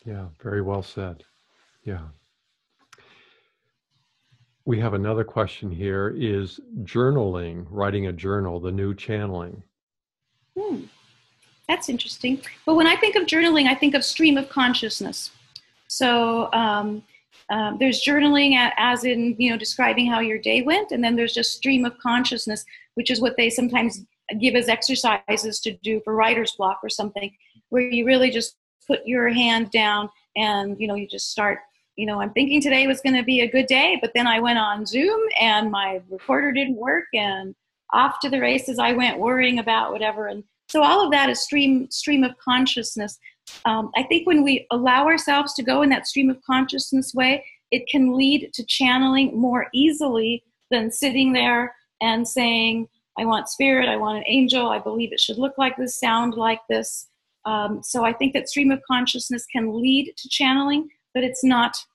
yeah, very well said. Yeah. We have another question here. Is journaling, writing a journal, the new channeling? That's interesting. But when I think of journaling, I think of stream of consciousness. So there's journaling as in, describing how your day went. And then there's just stream of consciousness, which is what they sometimes give as exercises to do for writer's block or something, where you really just put your hand down and, you just start, I'm thinking today was going to be a good day, but then I went on Zoom and my recorder didn't work, and off to the races I went, worrying about whatever. And so all of that is stream of consciousness. I think when we allow ourselves to go in that stream of consciousness way, it can lead to channeling more easily than sitting there and saying, I want spirit, I want an angel, I believe it should look like this, sound like this. So I think that stream of consciousness can lead to channeling, but it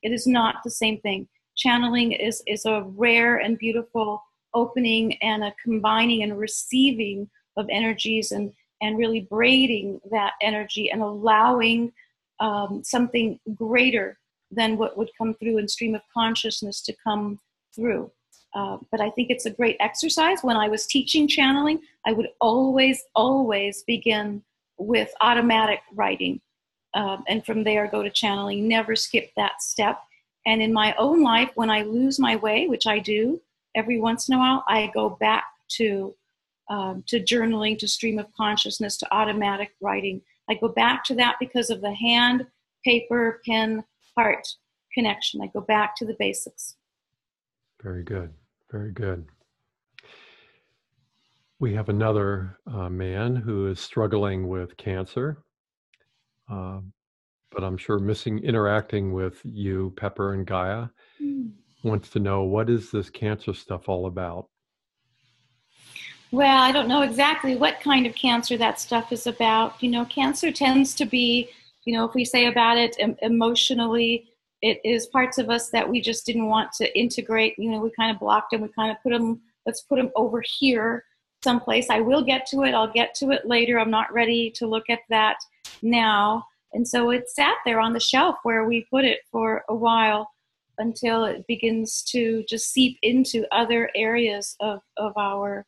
is not the same thing. Channeling is a rare and beautiful opening and a combining and receiving of energies, and and really braiding that energy and allowing something greater than what would come through in stream of consciousness to come through. But I think it's a great exercise. When I was teaching channeling, I would always begin with automatic writing. And from there go to channeling, never skip that step. And in my own life, when I lose my way, which I do every once in a while, I go back to journaling, to stream of consciousness, to automatic writing. I go back to that because of the hand, paper, pen, heart connection. I go back to the basics. Very good. Very good. We have another man who is struggling with cancer, but I'm sure missing interacting with you, Pepper and Gaia. Wants to know, what is this cancer stuff all about? Well, I don't know exactly what kind of cancer that stuff is about. You know, cancer tends to be, you know, if we say about it emotionally, it is parts of us that we just didn't want to integrate. You know, we kind of blocked them. We kind of put them, let's put them over here someplace. I will get to it. I'll get to it later. I'm not ready to look at that now. And so it sat there on the shelf where we put it for a while until it begins to just seep into other areas of our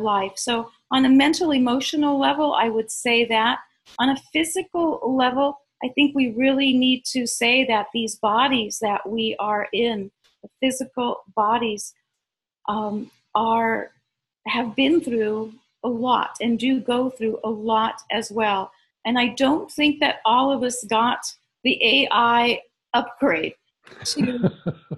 life. So on a mental, emotional level, I would say that. On a physical level, I think we really need to say that these bodies that we are in, the physical bodies, have been through a lot and do go through a lot as well. And I don't think that all of us got the AI upgrade to,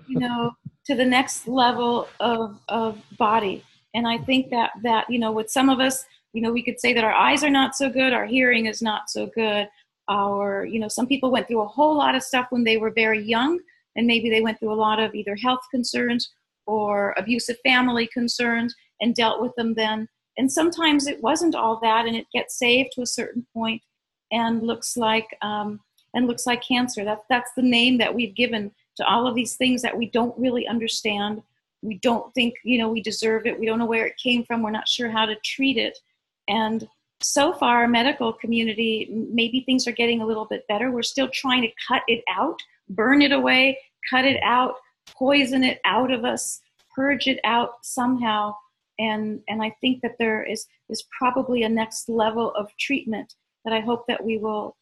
you know, to the next level of body. And I think that, you know, with some of us, you know, we could say that our eyes are not so good, our hearing is not so good. You know, some people went through a whole lot of stuff when they were very young, and maybe they went through a lot of either health concerns or abusive family concerns and dealt with them then. And sometimes it wasn't all that, and it gets saved to a certain point and looks like cancer. That's the name that we've given to all of these things that we don't really understand. We don't think, you know, we deserve it. We don't know where it came from. We're not sure how to treat it. And so far, our medical community, maybe things are getting a little bit better. We're still trying to cut it out, burn it away, cut it out, poison it out of us, purge it out somehow. And I think that there is probably a next level of treatment that I hope that we will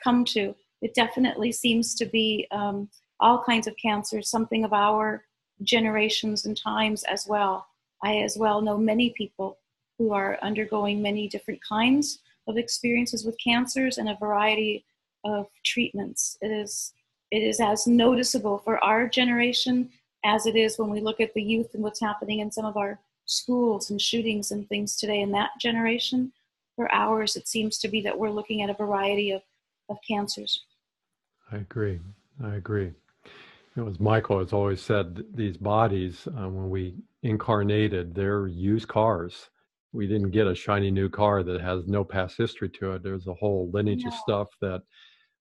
come to. It definitely seems to be all kinds of cancers, something of our generations and times as well. I as well know many people who are undergoing many different kinds of experiences with cancers and a variety of treatments. It is as noticeable for our generation as it is when we look at the youth and what's happening in some of our schools and shootings and things today in that generation. For ours, it seems to be that we're looking at a variety of cancers. I agree. It was Michael has always said these bodies, when we incarnated, they're used cars. We didn't get a shiny new car that has no past history to it. There's a whole lineage of stuff that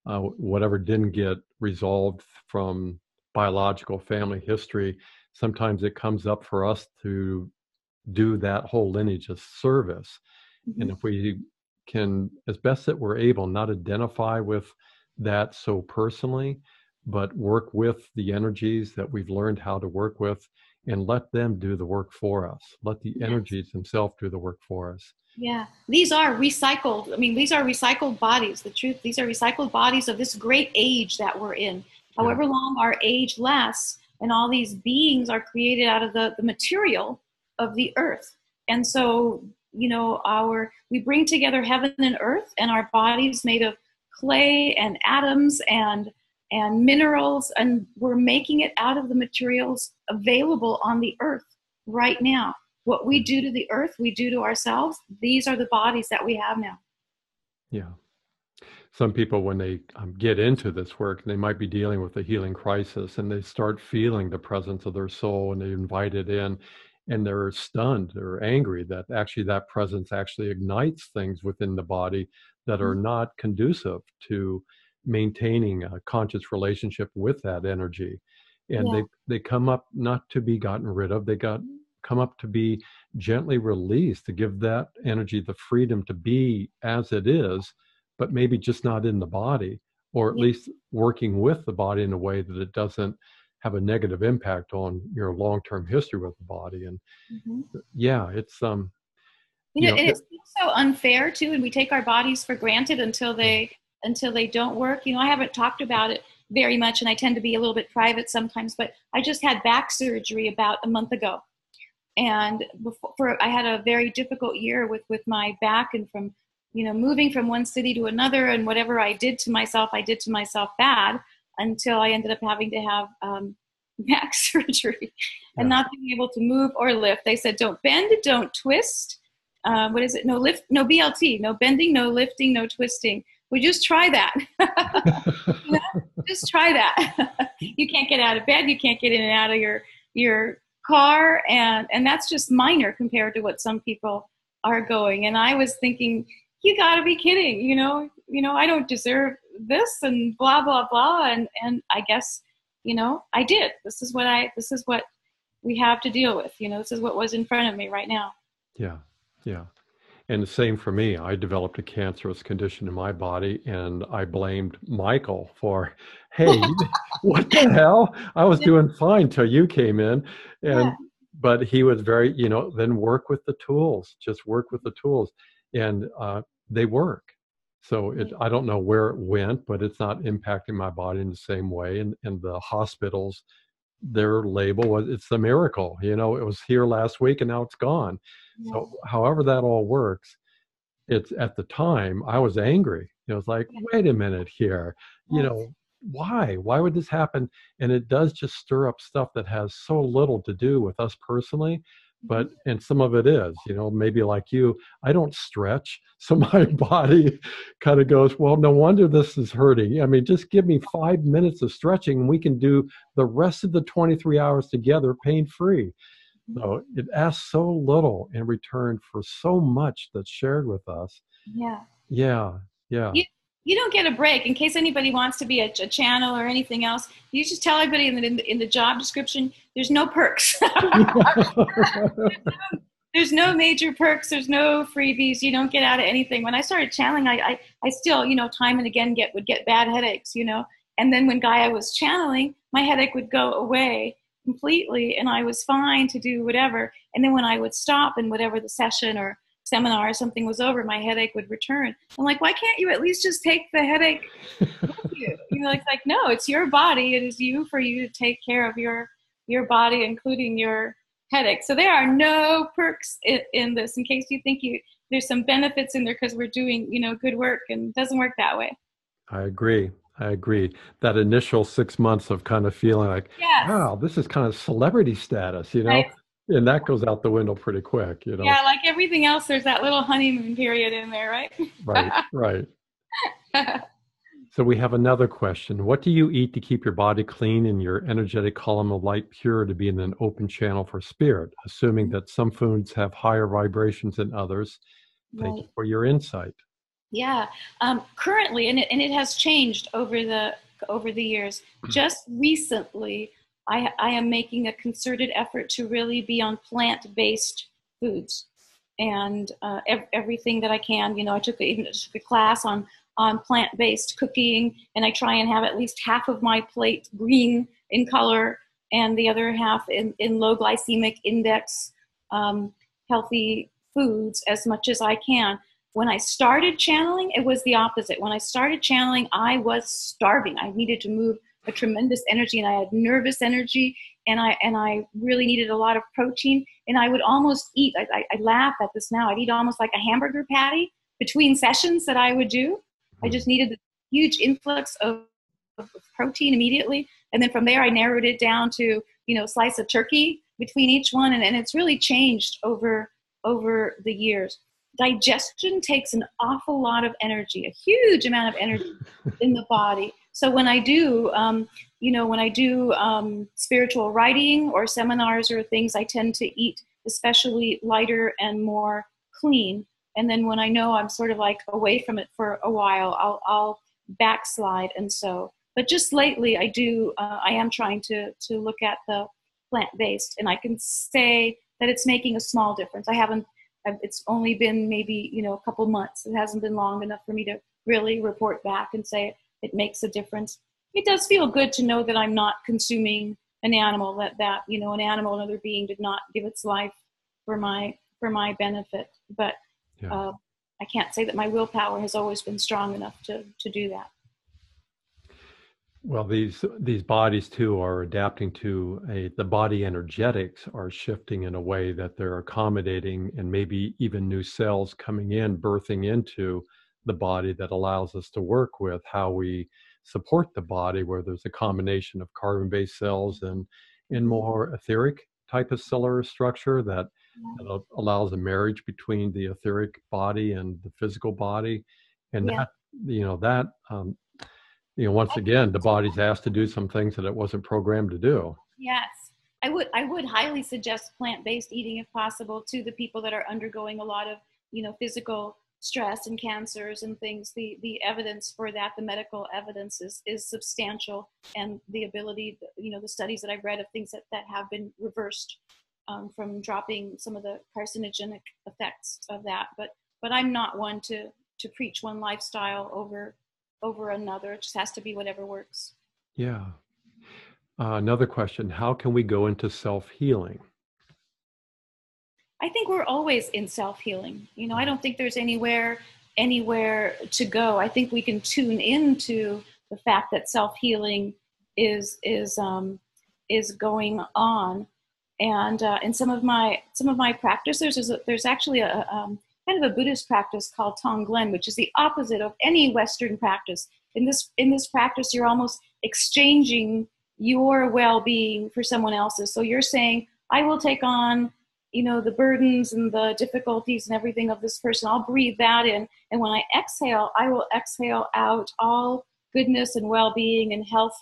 whatever didn't get resolved from biological family history, sometimes it comes up for us to do that whole lineage of service. Mm-hmm. And if we can, as best that we're able, not identify with that so personally, but work with the energies that we've learned how to work with and let them do the work for us. Let the energies themselves do the work for us. Yeah, these are recycled. I mean, these are recycled bodies. The truth, these are recycled bodies of this great age that we're in. However long our age lasts, and all these beings are created out of the material of the earth. And so, you know, we bring together heaven and earth, and our bodies made of clay and atoms and minerals, and we're making it out of the materials available on the earth right now. What we do to the earth, we do to ourselves. These are the bodies that we have now. Yeah. Some people, when they get into this work, they might be dealing with a healing crisis, and they start feeling the presence of their soul, and they invite it in, and they're stunned, they're angry that actually that presence actually ignites things within the body that are not conducive to maintaining a conscious relationship with that energy. And they come up not to be gotten rid of. They got come up to be gently released, to give that energy the freedom to be as it is, but maybe just not in the body, or at Yeah. least working with the body in a way that it doesn't have a negative impact on your long-term history with the body. And Mhm. yeah, it's You you know, know and it, it's so unfair too, and we take our bodies for granted yeah, until they don't work. You know, I haven't talked about it very much, and I tend to be a little bit private sometimes. But I just had back surgery about a month ago, and I had a very difficult year with my back, and from moving from one city to another, and whatever I did to myself bad until I ended up having to have back surgery and yeah. not being able to move or lift. They said, don't bend, don't twist. What is it? No lift, no BLT, no bending, no lifting, no twisting. We just try that. You know, just try that. You can't get out of bed. You can't get in and out of your car, and that's just minor compared to what some people are going. And I was thinking, you got to be kidding. I don't deserve this, and blah blah blah. And I guess I did. This is what we have to deal with. This is what was in front of me right now. Yeah, yeah. And the same for me. I developed a cancerous condition in my body, and I blamed Michael for, hey, what the hell? I was doing fine till you came in. Yeah. But he was very, then work with the tools, just work with the tools. And they work. So I don't know where it went, but it's not impacting my body in the same way. And the hospitals, their label was, it's a miracle. It was here last week and now it's gone. Yeah. So however that all works, it's at the time I was angry. It's like, wait a minute here, Yeah. why would this happen? And it does just stir up stuff that has so little to do with us personally. Mhm. And some of it is, maybe like you, I don't stretch. So my body kind of goes, well, no wonder this is hurting. I mean, just give me 5 minutes of stretching and we can do the rest of the 23 hours together pain free. So it asks so little in return for so much that's shared with us. Yeah. Yeah, yeah. You you don't get a break. In case anybody wants to be a channel or anything else, you just tell everybody in the job description, there's no perks. There's no major perks. There's no freebies. You don't get out of anything. When I started channeling, I still, time and again would get bad headaches. And then when Gaia was channeling, my headache would go away completely, and I was fine to do whatever. And then when I would stop and whatever the session or seminar or something was over, my headache would return. I'm like, why can't you at least just take the headache with you? It's like, no, it's your body. It is for you to take care of your body, including your headache. So there are no perks in this, in case you think there's some benefits in there because we're doing, good work, and it doesn't work that way. I agree. I agree. That initial 6 months of kind of feeling like, Yes. wow, this is kind of celebrity status, Right. and that goes out the window pretty quick. Yeah, like everything else, there's that little honeymoon period in there, right? Right, right. So we have another question. What do you eat to keep your body clean and your energetic column of light pure to be in an open channel for spirit, assuming that some foods have higher vibrations than others? Thank you Right. for your insight. Yeah. Currently, and it has changed over the years. Just recently, I am making a concerted effort to really be on plant-based foods, and everything that I can. I took a class on plant-based cooking, and I try and have at least half of my plate green in color and the other half in low glycemic index, healthy foods as much as I can. When I started channeling, it was the opposite. When I started channeling, I was starving. I needed to move a tremendous energy, and I had nervous energy, and I really needed a lot of protein. And I would almost eat, I laugh at this now, I'd eat almost like a hamburger patty between sessions that I would do. I just needed the huge influx of protein immediately. And then from there, I narrowed it down to, a slice of turkey between each one. And it's really changed over the years. Digestion takes an awful lot of energy, a huge amount of energy in the body. So when I do, spiritual writing or seminars or things, I tend to eat especially lighter and more clean. And then when I know I'm sort of like away from it for a while, I'll backslide. And so, but just lately I am trying to look at the plant-based, and I can say that it's making a small difference. It's only been maybe, a couple months. It hasn't been long enough for me to really report back and say it makes a difference. It does feel good to know that I'm not consuming an animal, that an animal, another being did not give its life for my benefit. But Yeah. I can't say that my willpower has always been strong enough to do that. Well, these bodies too are adapting to the body energetics are shifting in a way that they're accommodating, and maybe even new cells coming in, birthing into the body that allows us to work with how we support the body, where there's a combination of carbon-based cells and in more etheric type of cellular structure that allows a marriage between the etheric body and the physical body, and Yeah. once again, the body's asked to do some things that it wasn't programmed to do. Yes. I would highly suggest plant-based eating if possible to the people that are undergoing a lot of, physical stress and cancers and things. The evidence for that, the medical evidence is substantial, and the ability, the studies that I've read of things that have been reversed from dropping some of the carcinogenic effects of that. But I'm not one to preach one lifestyle over another. It just has to be whatever works. Yeah. Another question, how can we go into self-healing? I think we're always in self-healing. I don't think there's anywhere to go. I think we can tune into the fact that self-healing is going on. And in some of my practice, there's actually a kind of a Buddhist practice called Tonglen, which is the opposite of any Western practice. In this practice, you're almost exchanging your well-being for someone else's. So you're saying, I will take on, the burdens and the difficulties and everything of this person. I'll breathe that in. And when I exhale, I will exhale out all goodness and well-being and health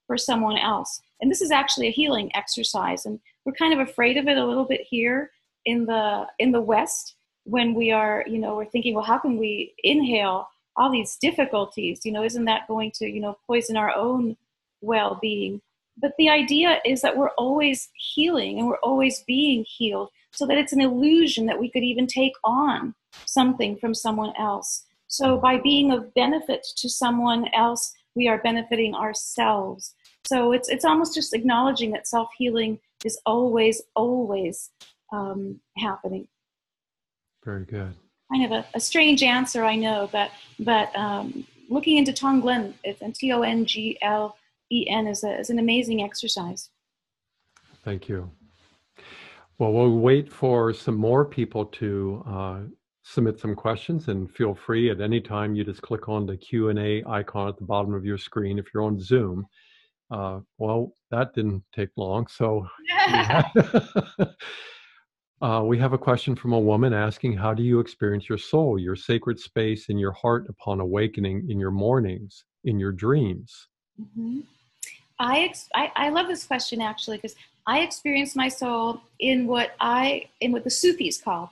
for someone else. And this is actually a healing exercise. And we're kind of afraid of it a little bit here in the West, when we are, we're thinking, well, how can we inhale all these difficulties? Isn't that going to, poison our own well-being? But the idea is that we're always healing and we're always being healed, so that it's an illusion that we could even take on something from someone else. So by being of benefit to someone else, we are benefiting ourselves. So it's almost just acknowledging that self-healing is always happening. Very good. Kind of a strange answer, I know, but looking into Tonglen, and Tonglen is an amazing exercise. Thank you. Well, we'll wait for some more people to submit some questions, and feel free at any time. You just click on the Q&A icon at the bottom of your screen if you're on Zoom. Well, that didn't take long. So we have a question from a woman asking, how do you experience your soul, your sacred space in your heart upon awakening, in your mornings, in your dreams? Mm-hmm. I love this question, actually, because I experience my soul in what the Sufis call.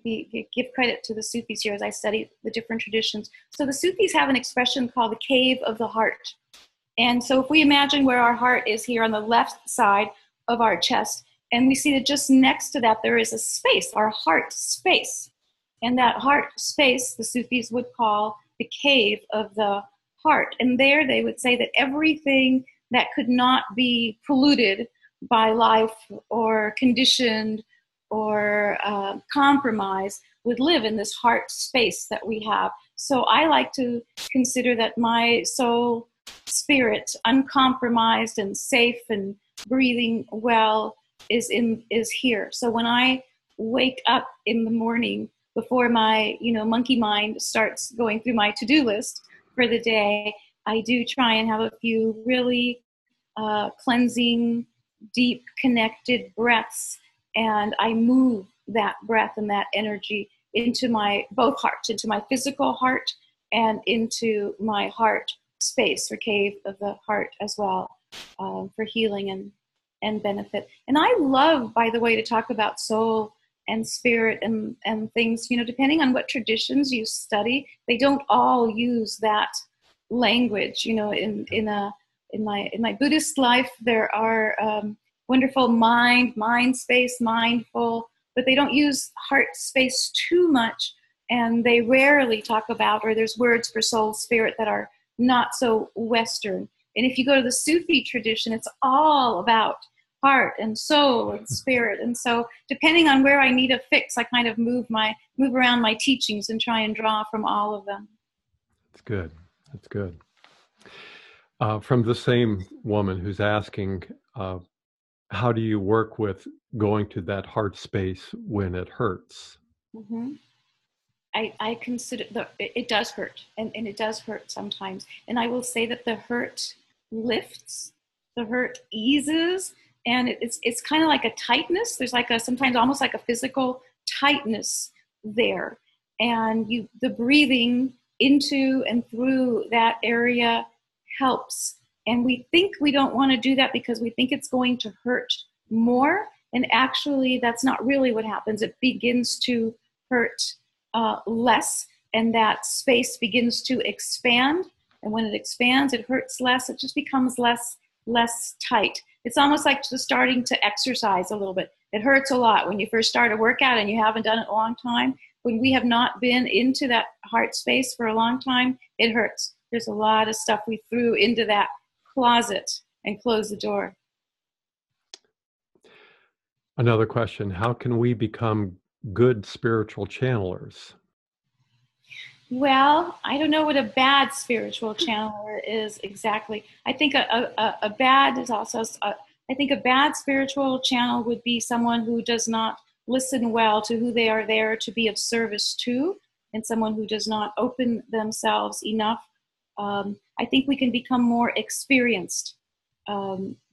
Give credit to the Sufis here as I study the different traditions. So the Sufis have an expression called the cave of the heart. And so if we imagine where our heart is here on the left side of our chest, and we see that just next to that there is a space, our heart space. And that heart space, the Sufis would call the cave of the heart. And there they would say that everything that could not be polluted by life or conditioned or compromised would live in this heart space that we have. So I like to consider that my soul spirit, uncompromised and safe and breathing well, is here. So when I wake up in the morning, before my monkey mind starts going through my to-do list for the day, I do try and have a few really cleansing, deep, connected breaths, and I move that breath and that energy into my both hearts, into my physical heart and into my heart space or cave of the heart as well, for healing and benefit. And I love, by the way, to talk about soul and spirit and things, depending on what traditions you study, they don't all use that language. In my Buddhist life, there are wonderful mind space, mindful, but they don't use heart space too much. And they rarely talk about, or there's words for soul, spirit that are not so Western. And if you go to the Sufi tradition, it's all about heart and soul and spirit. And so depending on where I need a fix, I kind of move around my teachings and try and draw from all of them. That's good. That's good. From the same woman who's asking, how do you work with going to that heart space when it hurts? Mm-hmm. I consider it does hurt, and it does hurt sometimes. And I will say that the hurt lifts, the hurt eases, and it's kind of like a tightness. There's like sometimes almost like a physical tightness there. And the breathing into and through that area helps. And we think we don't want to do that because we think it's going to hurt more. And actually, that's not really what happens. It begins to hurt less, and that space begins to expand. And when it expands, it hurts less. It just becomes less tight. It's almost like just starting to exercise a little bit. It hurts a lot when you first start a workout and you haven't done it a long time. When we have not been into that heart space for a long time, it hurts. There's a lot of stuff we threw into that closet and closed the door. Another question, how can we become good spiritual channelers? Well, I don't know what a bad spiritual channeler is exactly. I think a bad is also, I think a bad spiritual channel would be someone who does not listen well to who they are there to be of service to, and someone who does not open themselves enough. I think we can become more experienced.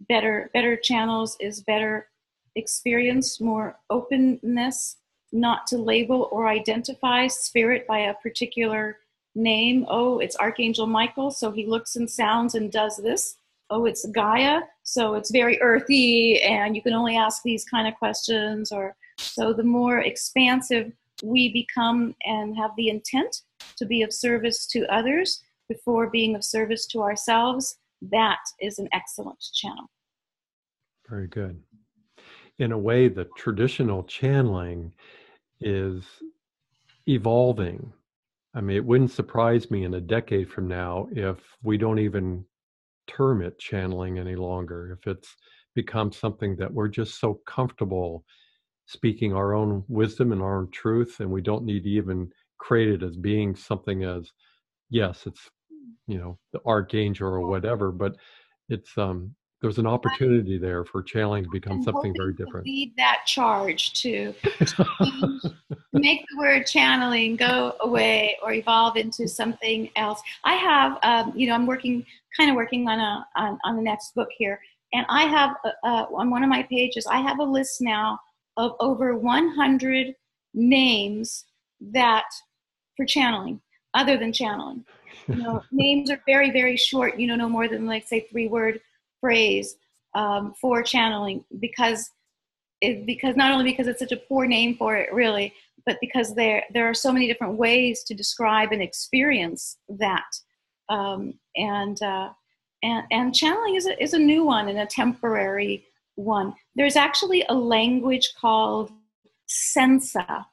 Better channels is better experience, more openness, not to label or identify spirit by a particular name. Oh, it's Archangel Michael, so he looks and sounds and does this. Oh, it's Gaia, so it's very earthy, and you can only ask these kind of questions. Or so the more expansive we become and have the intent to be of service to others before being of service to ourselves, that is an excellent channel. Very good. In a way, the traditional channeling is evolving. I mean, it wouldn't surprise me in a decade from now if we don't even term it channeling any longer, if it's become something that we're just so comfortable speaking our own wisdom and our own truth, and we don't need to even create it as being something as, yes, it's, the archangel or whatever, but it's there's an opportunity there for channeling to become something very different. Lead that charge to make the word channeling go away or evolve into something else. I have, I'm working on the next book here, and I have on one of my pages, I have a list now of over 100 names that for channeling, other than channeling. Names are very, very short. No more than, like, say, 3-word phrase for channeling, because not only because it's such a poor name for it, really, but because there are so many different ways to describe and experience that. And channeling is a new one and a temporary one. There's actually a language called Sensa.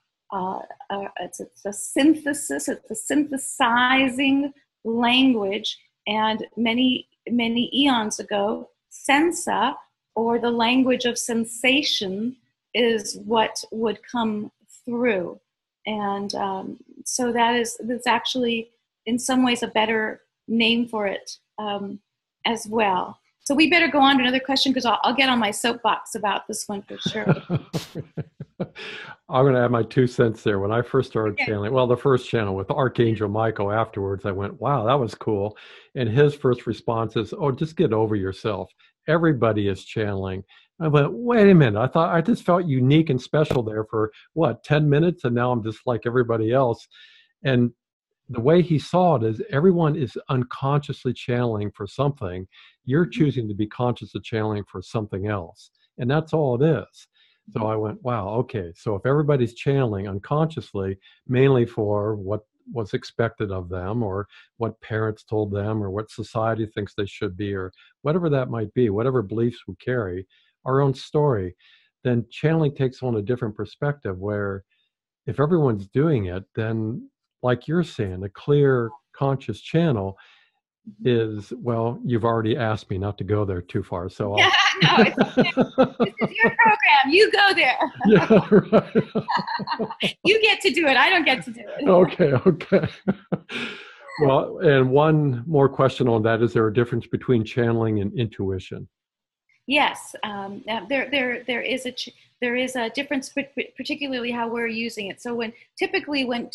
It's a synthesis. It's a synthesizing language, and many eons ago, Sensa, or the language of sensation, is what would come through. And so that's actually, in some ways, a better name for it as well. So we better go on to another question, because I'll get on my soapbox about this one for sure. I'm going to add my 2 cents there. When I first started channeling, well, the first channel with Archangel Michael, afterwards I went, wow, that was cool. And his first response is, oh, just get over yourself. Everybody is channeling. I went, wait a minute. I just felt unique and special there for 10 minutes? And now I'm just like everybody else. And the way he saw it is everyone is unconsciously channeling for something. You're choosing to be conscious of channeling for something else. And that's all it is. So I went, wow, okay. So if everybody's channeling unconsciously, mainly for what was expected of them, or what parents told them, or what society thinks they should be, or whatever that might be, whatever beliefs we carry, our own story, then channeling takes on a different perspective where if everyone's doing it, then like you're saying, a clear conscious channel is, well, you've already asked me not to go there too far, so Yeah, no, this is your program. You go there. yeah, right. You get to do it. I don't get to do it. Okay. Well, and one more question on that, is there a difference between channeling and intuition? Yes, there is a difference, particularly how we're using it. So typically when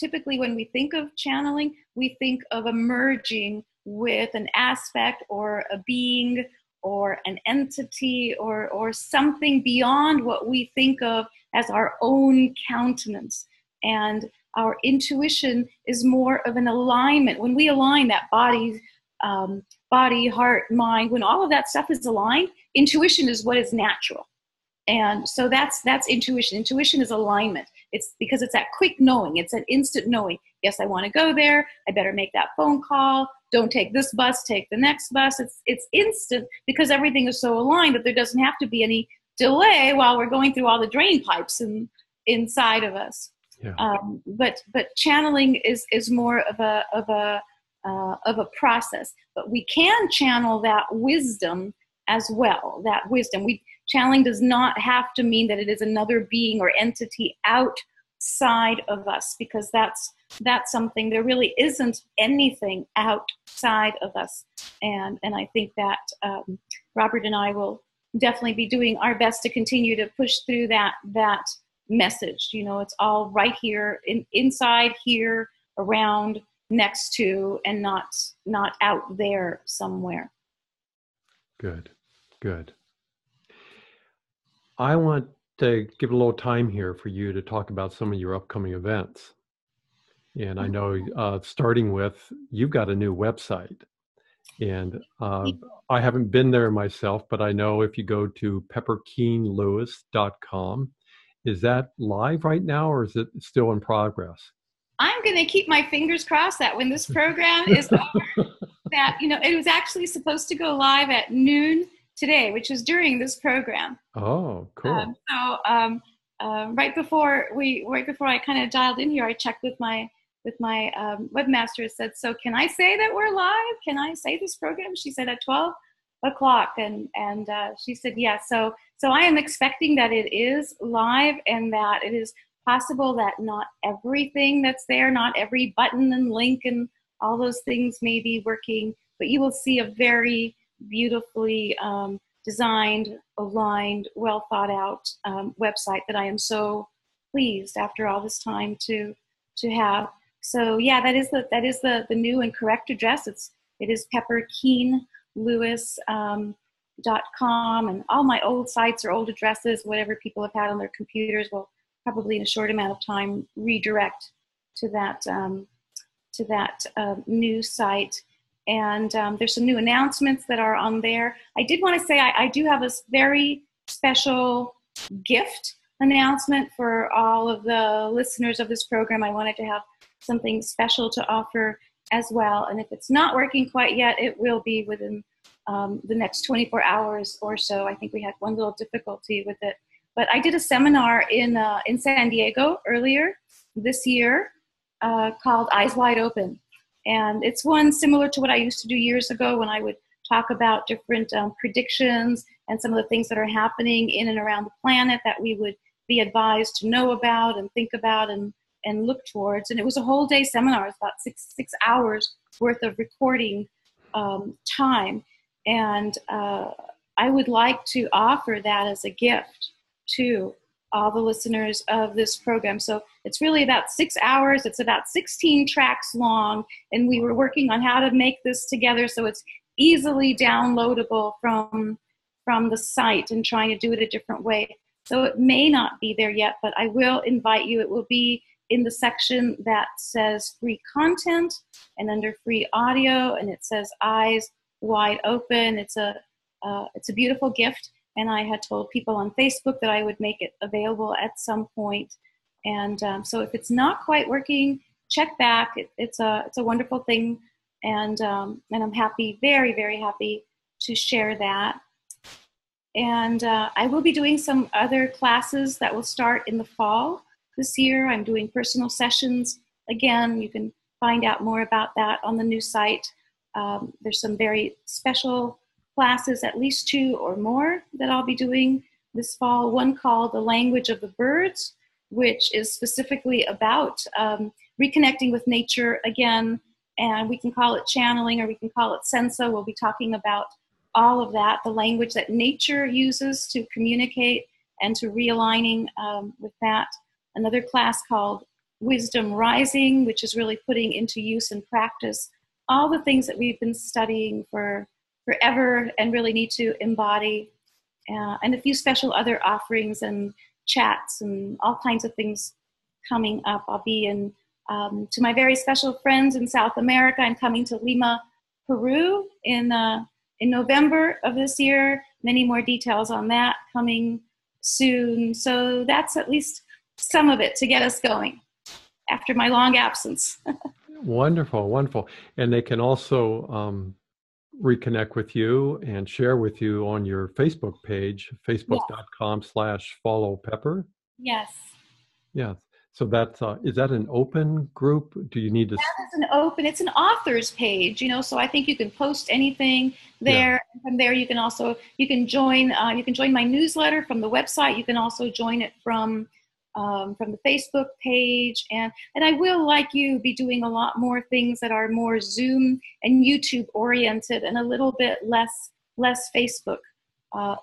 we think of channeling, we think of emerging with an aspect or a being or an entity or something beyond what we think of as our own countenance. And our intuition is more of an alignment. When we align that body, heart, mind, when all of that stuff is aligned, intuition is what is natural. And so that's intuition. Intuition is alignment. It's because it's that quick knowing. It's an instant knowing. Yes, I want to go there. I better make that phone call. Don't take this bus, take the next bus. It's instant because everything is so aligned that there doesn't have to be any delay while we're going through all the drain pipes inside of us. Yeah. But channeling is more of a process. But we can channel that wisdom as well. That wisdom. Channeling does not have to mean that it is another being or entity outside of us, because that's something. There really isn't anything outside of us, and I think that Robert and I will definitely be doing our best to continue to push through that message. You know, it's all right here, inside here, around, next to, and not out there somewhere. Good. I want to give a little time here for you to talk about some of your upcoming events. And I know, starting with, you've got a new website. And I haven't been there myself, but I know if you go to pepperkeenlewis.com, is that live right now or is it still in progress? I'm going to keep my fingers crossed that when this program is over, that, you know, it was actually supposed to go live at noon today, which is during this program. Oh, cool. Right before I kind of dialed in here, I checked with my webmaster. Said, so can I say that we're live? Can I say this program? She said at 12 o'clock, and she said yes. So I am expecting that it is live, and that it is possible that not everything that's there, not every button and link and all those things may be working, but you will see a very beautifully designed, aligned, well thought out website that I am so pleased after all this time to have. So yeah, that is the new and correct address. It is pepperkeenlewis.com, and all my old sites or old addresses, whatever people have had on their computers, will probably in a short amount of time redirect to that new site. And there's some new announcements that are on there. I did want to say I do have a very special gift announcement for all of the listeners of this program. I wanted to have something special to offer as well. And if it's not working quite yet, it will be within the next 24 hours or so. I think we had one little difficulty with it. But I did a seminar in San Diego earlier this year called Eyes Wide Open. And it's one similar to what I used to do years ago when I would talk about different predictions and some of the things that are happening in and around the planet that we would be advised to know about and think about and look towards. And it was a whole day seminar. It's about six hours worth of recording time. And I would like to offer that as a gift to all the listeners of this program. So it's really about 6 hours. It's about 16 tracks long. And we were working on how to make this together so it's easily downloadable from the site, and trying to do it a different way. So it may not be there yet, but I will invite you. It will be in the section that says free content, and under free audio, and it says Eyes Wide Open. It's a beautiful gift. And I had told people on Facebook that I would make it available at some point. And so if it's not quite working, check back. It's a wonderful thing. And I'm happy, very, very happy to share that. And I will be doing some other classes that will start in the fall this year. I'm doing personal sessions. Again, you can find out more about that on the new site. There's some very special classes, at least 2 or more, that I'll be doing this fall. One called The Language of the Birds, which is specifically about reconnecting with nature again. And we can call it channeling, or we can call it sensa. We'll be talking about all of that, the language that nature uses to communicate and to realigning with that. Another class called Wisdom Rising, which is really putting into use and practice all the things that we've been studying for forever and really need to embody. And a few special other offerings and chats and all kinds of things coming up. I'll be in, to my very special friends in South America, I'm coming to Lima, Peru in November of this year. Many more details on that coming soon. So that's at least some of it to get us going after my long absence. Wonderful, wonderful. And they can also reconnect with you and share with you on your Facebook page, facebook.com/followpepper. Yes. Yes. So that's, is that an open group? Do you need to? That is an open, it's an author's page, so I think you can post anything there. Yeah. From there, you can also, you can join my newsletter from the website. You can also join it from the Facebook page. And I will, like you, be doing a lot more things that are more Zoom and YouTube oriented and a little bit less Facebook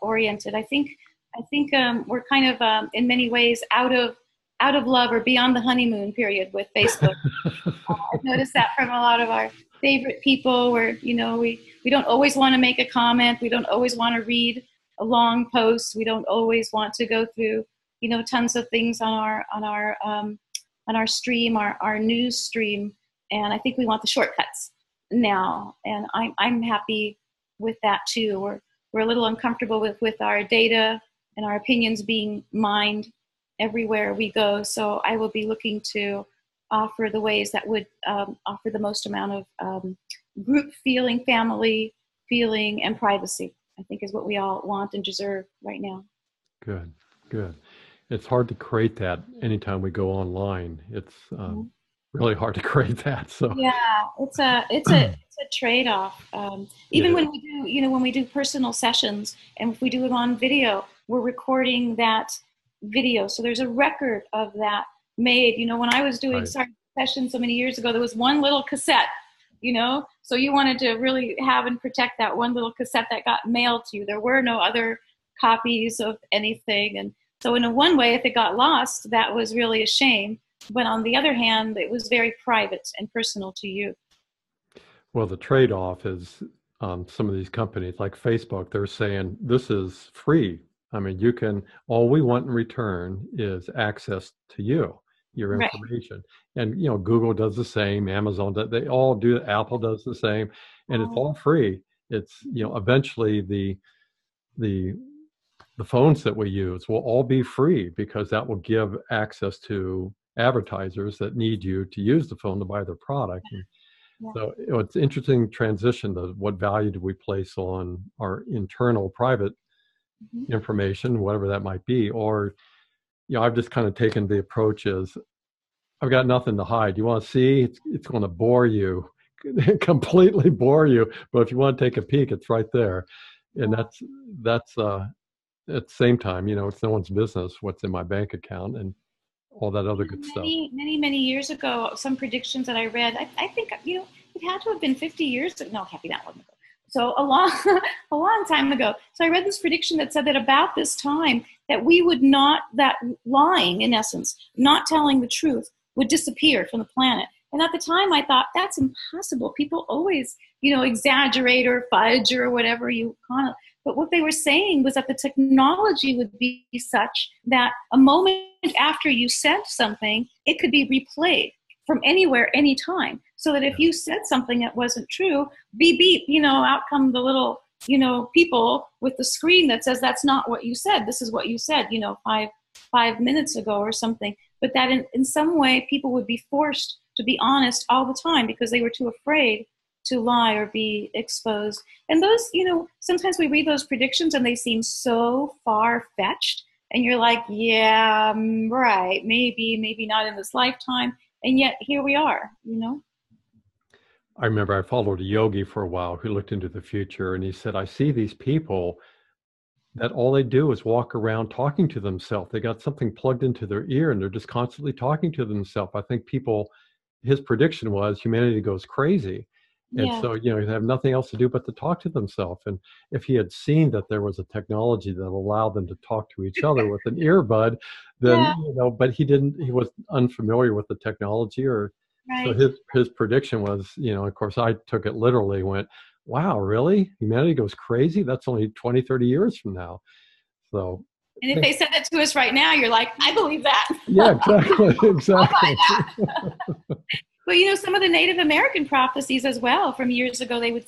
oriented. I think we're kind of in many ways out of love or beyond the honeymoon period with Facebook. I've noticed that from a lot of our favorite people where, we don't always want to make a comment. We don't always want to read a long post. We don't always want to go through, tons of things on our stream, our news stream. And I think we want the shortcuts now. And I'm happy with that too. We're a little uncomfortable with our data and our opinions being mined everywhere we go. So I will be looking to offer the ways that would offer the most amount of group feeling, family feeling, and privacy, I think is what we all want and deserve right now. Good, good. It's hard to create that anytime we go online. It's really hard to create that. So yeah, it's a trade-off. Even when we do, when we do personal sessions, and if we do it on video, we're recording that video. So there's a record of that made. When I was doing sessions so many years ago, there was one little cassette, so you wanted to really have and protect that one little cassette that got mailed to you. There were no other copies of anything. And so in one way, if it got lost, that was really a shame. But on the other hand, it was very private and personal to you. Well, the trade-off is some of these companies like Facebook, they're saying this is free. I mean, all we want in return is access to your information. Right. And, Google does the same, Amazon, they all do, Apple does the same, and it's all free. It's, eventually the phones that we use will all be free because that will give access to advertisers that need you to use the phone to buy their product. Yeah. So it's interesting transition to what value do we place on our internal private information, whatever that might be. Or, I've just kind of taken the approach as I've got nothing to hide. You want to see, it's going to bore you, completely bore you. But if you want to take a peek, it's right there. And that's at the same time, it's no one's business what's in my bank account and all that other good stuff. Many years ago, some predictions that I read, I think, it had to have been 50 years ago. No, it can't be that long ago. So a long time ago. So I read this prediction that said that about this time that that lying, in essence, not telling the truth, would disappear from the planet. And at the time I thought, that's impossible. People always, exaggerate or fudge or whatever you call it. But what they were saying was that the technology would be such that a moment after you said something, it could be replayed from anywhere, anytime. So that if you said something that wasn't true, beep, beep, out come the little, people with the screen that says, that's not what you said. This is what you said, 5 minutes ago or something. But that in some way, people would be forced to be honest all the time because they were too afraid to lie or be exposed. And those, sometimes we read those predictions and they seem so far-fetched. And you're like, yeah, right, maybe not in this lifetime. And yet here we are. I remember I followed a yogi for a while who looked into the future, and he said, I see these people that all they do is walk around talking to themselves. They got something plugged into their ear and they're just constantly talking to themselves. I think his prediction was humanity goes crazy. And Yeah. so, you have nothing else to do but to talk to themselves. And if he had seen that there was a technology that allowed them to talk to each other with an earbud, then, Yeah. But he was unfamiliar with the technology, or so Right. his prediction was, of course I took it literally, went, wow, really? Humanity goes crazy? That's only 20, 30 years from now. So And if they said that to us right now, you're like, I believe that. yeah, exactly. Exactly. But some of the Native American prophecies as well from years ago, the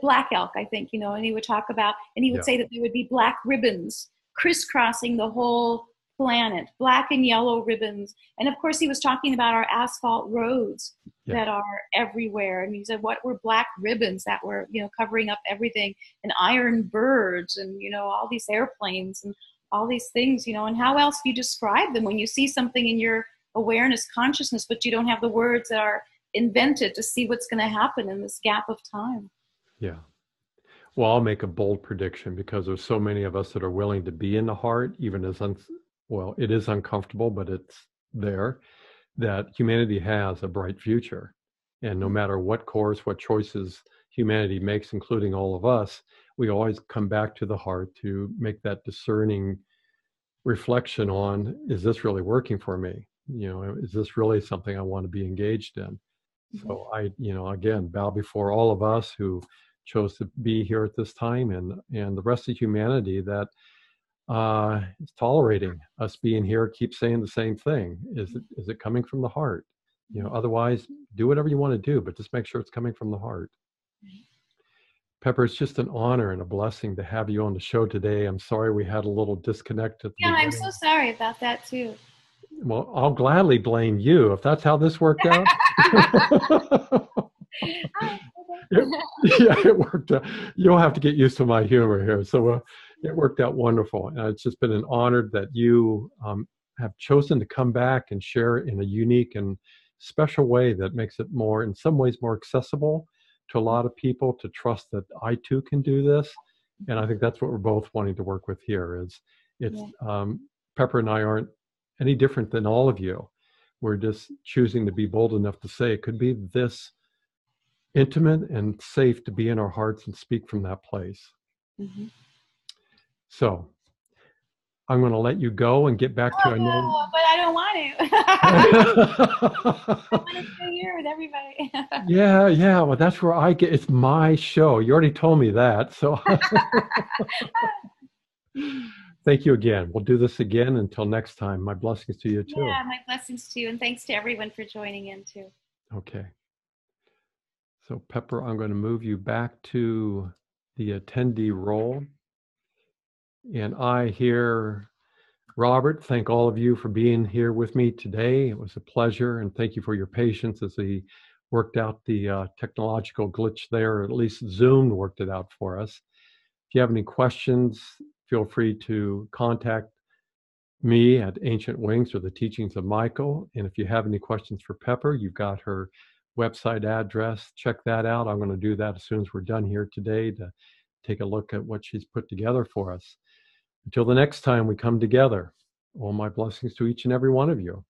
black elk, I think, and he would talk about, and he would Yeah. say that there would be black ribbons crisscrossing the whole planet, black and yellow ribbons. And of course, he was talking about our asphalt roads that are everywhere. And he said, what were black ribbons that were, covering up everything, and iron birds, and, all these airplanes and all these things, and how else do you describe them when you see something in your awareness, consciousness, but you don't have the words that are invented to see what's going to happen in this gap of time. Yeah. Well, I'll make a bold prediction, because there's so many of us that are willing to be in the heart, even as it is uncomfortable, but it's there, that humanity has a bright future. And no matter what course, what choices humanity makes, including all of us, we always come back to the heart to make that discerning reflection on, is this really working for me? Is this really something I want to be engaged in? So I, again, bow before all of us who chose to be here at this time, and the rest of humanity that is tolerating us being here, keep saying the same thing. Is it coming from the heart? Otherwise, do whatever you want to do, but just make sure it's coming from the heart. Pepper, it's just an honor and a blessing to have you on the show today. I'm sorry we had a little disconnect at the beginning. I'm so sorry about that too. Well, I'll gladly blame you if that's how this worked out. It worked out. You'll have to get used to my humor here. So it worked out wonderful. And it's just been an honor that you have chosen to come back and share in a unique and special way that makes it in some ways more accessible to a lot of people, to trust that I too can do this. And I think that's what we're both wanting to work with here. Pepper and I aren't any different than all of you. We're just choosing to be bold enough to say it could be this intimate and safe to be in our hearts and speak from that place. So I'm going to let you go and get back to. But I don't want to. I want to stay here with everybody. Yeah. Well, that's where it's my show. You already told me that. So thank you again. We'll do this again. Until next time, my blessings to you too. Yeah, my blessings to you. And thanks to everyone for joining in too. Okay. So Pepper, I'm going to move you back to the attendee role. And I hear Robert, thank all of you for being here with me today. It was a pleasure, and thank you for your patience as he worked out the technological glitch there, or at least Zoom worked it out for us. If you have any questions, feel free to contact me at Ancient Wings or the Teachings of Michael. And if you have any questions for Pepper, you've got her website address. Check that out. I'm going to do that as soon as we're done here today, to take a look at what she's put together for us. Until the next time we come together, all my blessings to each and every one of you.